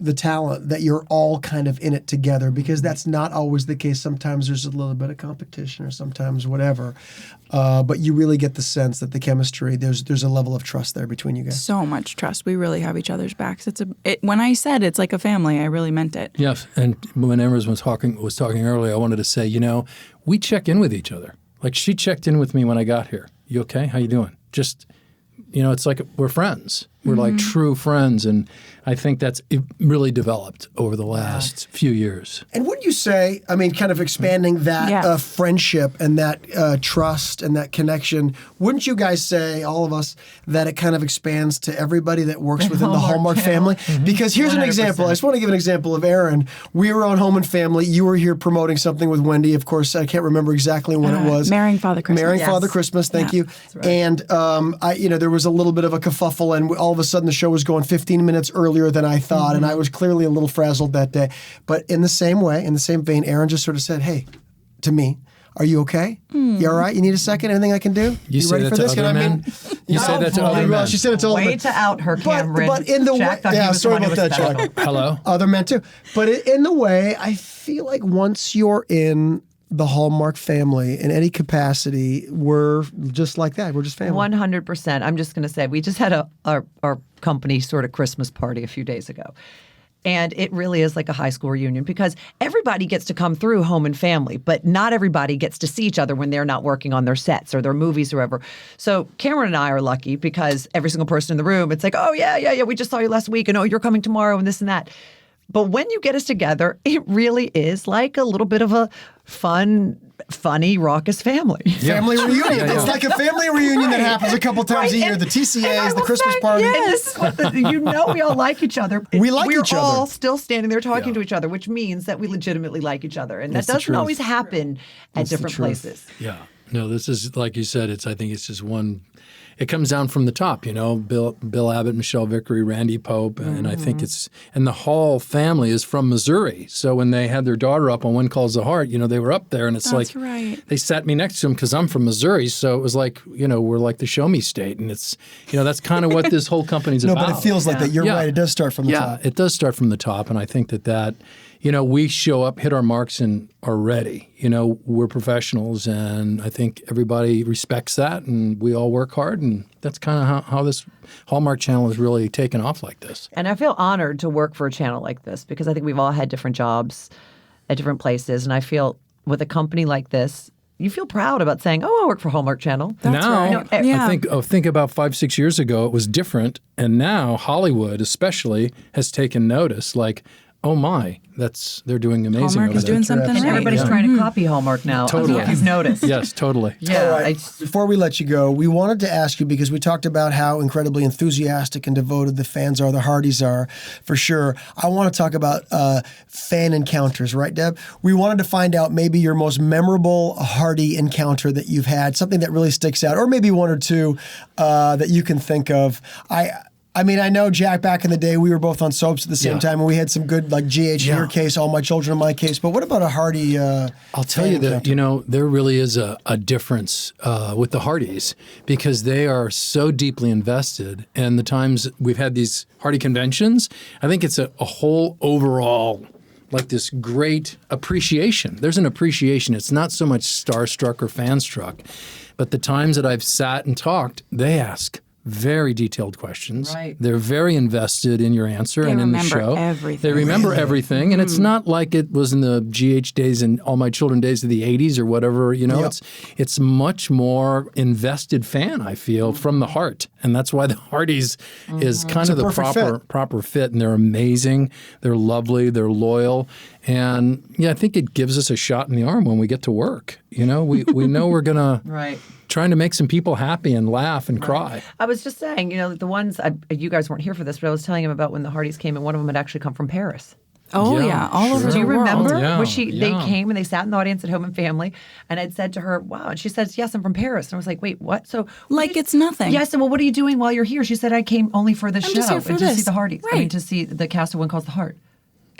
Speaker 2: the talent that you're all kind of in it together because that's not always the case. Sometimes there's a little bit of competition or sometimes whatever, but you really get the sense that the chemistry there's a level of trust there between you guys.
Speaker 5: So much trust. We really have each other's backs. When I said it's like a family, I really meant it.
Speaker 4: Yes, and when Erin was talking earlier, I wanted to say, we check in with each other. Like she checked in with me when I got here. You okay? How you doing? Just, it's like we're friends. We're like true friends, and I think that's really developed over the last few years.
Speaker 2: And wouldn't you say, I mean, kind of expanding that friendship and that trust and that connection, wouldn't you guys say, all of us, that it kind of expands to everybody that works within the Hallmark family? Because here's an example. I just want to give an example of Erin. We were on Home and Family. You were here promoting something with Wendy. Of course, I can't remember exactly when it was.
Speaker 5: Marrying Father Christmas.
Speaker 2: Marrying Father Christmas, thank you. And there was a little bit of a kerfuffle, and all of a sudden the show was going 15 minutes earlier than I thought, and I was clearly a little frazzled that day. But in the same way, in the same vein, Erin just sort of said, hey, to me, are you okay? You all right? You need a second? Anything I can do?
Speaker 4: You say
Speaker 2: ready
Speaker 4: that
Speaker 2: for
Speaker 4: to
Speaker 2: this?
Speaker 4: other
Speaker 2: And I mean,
Speaker 4: men? You say that to other men.
Speaker 2: Well, she said it to all
Speaker 1: Way
Speaker 2: men.
Speaker 1: to out her, Cameron.
Speaker 2: But in the way,
Speaker 1: Jack thought he was
Speaker 2: sorry
Speaker 1: the one
Speaker 2: about
Speaker 1: who was
Speaker 2: that,
Speaker 1: special.
Speaker 2: Jack.
Speaker 4: Hello?
Speaker 2: Other men too. But in the way, I feel like once you're in the Hallmark family in any capacity, we're just like that. We're just family.
Speaker 1: 100%. I'm just going to say, we just had our company sort of Christmas party a few days ago. And it really is like a high school reunion because everybody gets to come through home and family, but not everybody gets to see each other when they're not working on their sets or their movies or whatever. So Cameron and I are lucky because every single person in the room, it's like, oh, yeah, we just saw you last week and oh, you're coming tomorrow and this and that. But when you get us together, it really is like a little bit of a fun, funny, raucous family.
Speaker 2: Family reunion.
Speaker 4: Yeah.
Speaker 2: It's like a family reunion that happens a couple times a year.
Speaker 1: And-
Speaker 2: The
Speaker 1: and
Speaker 2: TCAs,
Speaker 1: I
Speaker 2: the
Speaker 1: will
Speaker 2: Christmas
Speaker 1: say,
Speaker 2: party.
Speaker 1: Yes. You know we all like each other.
Speaker 2: We like each
Speaker 1: We're all
Speaker 2: other.
Speaker 1: still standing there talking to each other, which means that we legitimately like each other. And
Speaker 4: That's
Speaker 1: that
Speaker 4: the
Speaker 1: doesn't
Speaker 4: truth.
Speaker 1: always happen at different
Speaker 2: truth.
Speaker 1: places.
Speaker 4: Yeah. No, this is, like you said, I think it's just one. It comes down from the top, Bill Abbott, Michelle Vickery, Randy Pope, and I think and the Hall family is from Missouri. So when they had their daughter up on One Calls the Heart, they were up there, and it's
Speaker 5: That's
Speaker 4: like
Speaker 5: right.
Speaker 4: they sat me next to them because I'm from Missouri. So it was like, we're like the Show Me State, and it's, that's kind of what this whole company's
Speaker 2: No,
Speaker 4: about.
Speaker 2: but it feels like that. You're
Speaker 4: Yeah.
Speaker 2: right. It does start from the top.
Speaker 4: It does start from the top, and I think that we show up, hit our marks, and are ready. We're professionals, and I think everybody respects that, and we all work hard, and that's kind of how this Hallmark Channel has really taken off like this.
Speaker 1: And I feel honored to work for a channel like this because I think we've all had different jobs at different places. And I feel with a company like this, you feel proud about saying, oh, I work for Hallmark Channel.
Speaker 4: Now,
Speaker 1: right.
Speaker 5: Yeah.
Speaker 4: I think about 5-6 years ago, it was different, and now Hollywood especially has taken notice, like, oh my, they're doing amazing
Speaker 5: Hallmark
Speaker 4: over
Speaker 5: is
Speaker 4: there.
Speaker 5: doing something
Speaker 1: And
Speaker 5: right.
Speaker 1: everybody's trying to copy Hallmark now. I don't know
Speaker 4: Totally.
Speaker 1: if you've noticed.
Speaker 4: Yes, totally.
Speaker 1: Yeah.
Speaker 2: All right. Before we let you go, we wanted to ask you because we talked about how incredibly enthusiastic and devoted the fans are, the Hearties are, for sure. I want to talk about fan encounters, right, Deb? We wanted to find out maybe your most memorable Heartie encounter that you've had, something that really sticks out, or maybe one or two that you can think of. I mean, I know, Jack, back in the day, we were both on soaps at the same time, and we had some good, like, GH in your case, All My Children in My case. But what about a Heartie
Speaker 4: I'll tell you that, there really is a difference with the Hearties because they are so deeply invested. And the times we've had these Heartie conventions, I think it's a whole overall, like this great appreciation. There's an appreciation. It's not so much starstruck or fanstruck, but the times that I've sat and talked, they ask very detailed questions.
Speaker 1: Right.
Speaker 4: They're very invested in your answer
Speaker 5: They
Speaker 4: and in the
Speaker 5: remember
Speaker 4: show.
Speaker 5: everything.
Speaker 4: They remember everything, and it's not like it was in the GH days and All My Children days of the 80s or whatever. It's much more invested fan, I feel, from the heart, and that's why the Hearties is kind of the proper fit, and they're amazing. They're lovely. They're loyal. And I think it gives us a shot in the arm when we get to work. We know we're gonna trying to make some people happy and laugh and cry.
Speaker 1: I was just saying, the ones, you guys weren't here for this, but I was telling him about when the Hearties came and one of them had actually come from Paris.
Speaker 5: Oh,
Speaker 4: Yeah,
Speaker 5: yeah, all over
Speaker 4: sure.
Speaker 5: the
Speaker 1: Do you
Speaker 5: world.
Speaker 1: remember?
Speaker 4: Yeah,
Speaker 1: They came and they sat in the audience at Home and Family, and I'd said to her, wow. And she says, yes, I'm from Paris. And I was like, wait, what? So
Speaker 5: Like it's nothing.
Speaker 1: Yes, and well, what are you doing while you're here? She said, I came only for this
Speaker 5: I'm
Speaker 1: show
Speaker 5: just here for
Speaker 1: and to see
Speaker 5: this.
Speaker 1: the Hearties. I
Speaker 5: Right.
Speaker 1: mean, to see the cast of One Calls the Heart.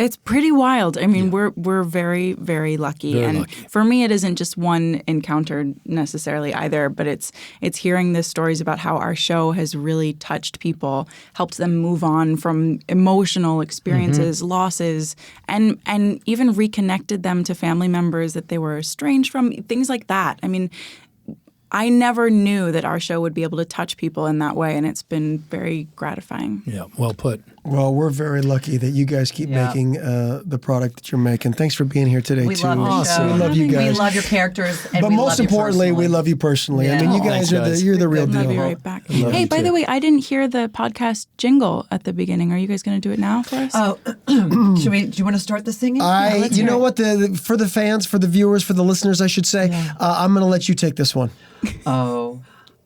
Speaker 5: It's pretty wild. I mean, we're very, very lucky.
Speaker 4: Very
Speaker 5: and
Speaker 4: lucky.
Speaker 5: for me, it isn't just one encounter necessarily either, but it's hearing the stories about how our show has really touched people, helped them move on from emotional experiences, losses, and even reconnected them to family members that they were estranged from, things like that. I mean, I never knew that our show would be able to touch people in that way, and it's been very gratifying.
Speaker 4: Yeah, well put.
Speaker 2: Well, we're very lucky that you guys keep making the product that you're making. Thanks for being here today,
Speaker 1: We
Speaker 2: too.
Speaker 1: love your show.
Speaker 2: We love you guys.
Speaker 1: We love your characters. And
Speaker 2: But
Speaker 1: we
Speaker 2: most
Speaker 1: love you
Speaker 2: importantly, we
Speaker 1: personally.
Speaker 2: love you personally. I
Speaker 1: Yeah.
Speaker 2: mean, you
Speaker 4: Thanks,
Speaker 2: guys
Speaker 4: guys.
Speaker 2: you're the real deal.
Speaker 5: Love you right back.
Speaker 2: Love
Speaker 5: Hey,
Speaker 2: you
Speaker 5: by
Speaker 2: too.
Speaker 5: the way, I didn't hear the podcast jingle at the beginning. Are you guys going to do it now for us?
Speaker 1: Oh, do you want to start the singing?
Speaker 2: You know what? For the fans, for the viewers, for the listeners, I should say, I'm going to let you take this one.
Speaker 1: Oh,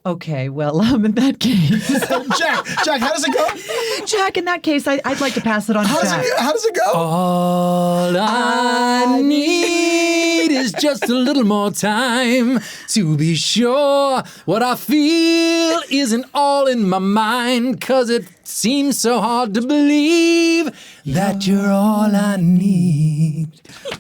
Speaker 1: okay. Well, in that case,
Speaker 2: Jack, how does it go?
Speaker 1: Jack, in that case, I'd like to pass it on to Jack.
Speaker 2: How does it go?
Speaker 4: All I need is just a little more time to be sure what I feel isn't all in my mind, 'cause it seems so hard to believe that you're all I need.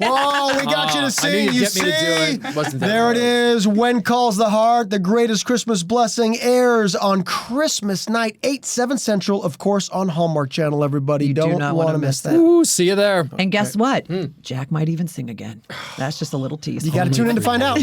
Speaker 2: Whoa, we got you to sing.
Speaker 4: I knew you'd
Speaker 2: you
Speaker 4: get me to do
Speaker 2: see?
Speaker 4: it. Wasn't that
Speaker 2: There
Speaker 4: hard.
Speaker 2: it is. When Calls the Heart, the greatest Christmas blessing, airs on Christmas night, 8/7 Central, of course, on Hallmark Channel. Everybody,
Speaker 1: You do
Speaker 2: don't
Speaker 1: not
Speaker 2: want
Speaker 1: wanna
Speaker 2: to miss
Speaker 1: miss
Speaker 2: that.
Speaker 4: Ooh, see you there.
Speaker 1: And guess what? Jack might even sing again. That's just a little tease.
Speaker 2: You got to tune in to find out.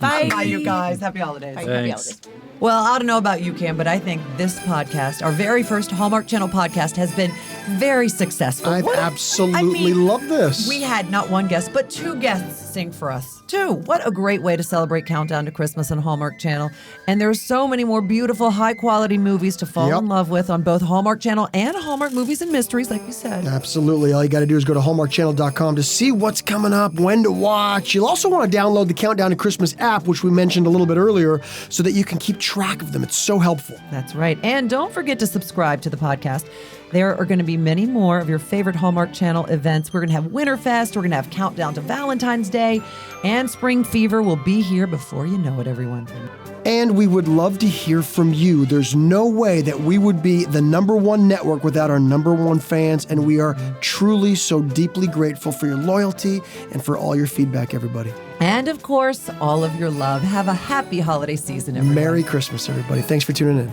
Speaker 1: Bye, you guys. Happy holidays.
Speaker 4: Thanks.
Speaker 1: Well, I don't know about you, Cam, but I think this podcast, our very first Hallmark Channel podcast, has been very successful.
Speaker 2: I've
Speaker 1: What a-
Speaker 2: absolutely loved this.
Speaker 1: We had not one guest, but two guests sing for us. Two. What a great way to celebrate Countdown to Christmas on Hallmark Channel. And there's so many more beautiful, high-quality movies to fall
Speaker 2: Yep.
Speaker 1: in love with on both Hallmark Channel and Hallmark Movies and Mysteries, like we said.
Speaker 2: Absolutely. All you got to do is go to hallmarkchannel.com to see what's coming up, when to watch. You'll also want to download the Countdown to Christmas app, which we mentioned a little bit earlier, so that you can keep track of them. It's so helpful.
Speaker 1: That's right. And don't forget to subscribe to the podcast. There are going to be many more of your favorite Hallmark Channel events. We're going to have Winterfest. We're going to have Countdown to Valentine's Day. And Spring Fever will be here before you know it, everyone.
Speaker 2: And we would love to hear from you. There's no way that we would be the #1 network without our #1 fans, and we are truly so deeply grateful for your loyalty and for all your feedback, everybody.
Speaker 1: And of course, all of your love. Have a happy holiday season, everyone.
Speaker 2: Merry Christmas, everybody. Thanks for tuning in.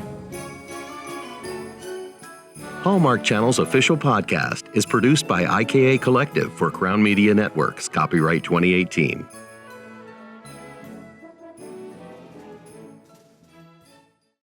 Speaker 6: Hallmark Channel's official podcast is produced by IKA Collective for Crown Media Networks, copyright 2018.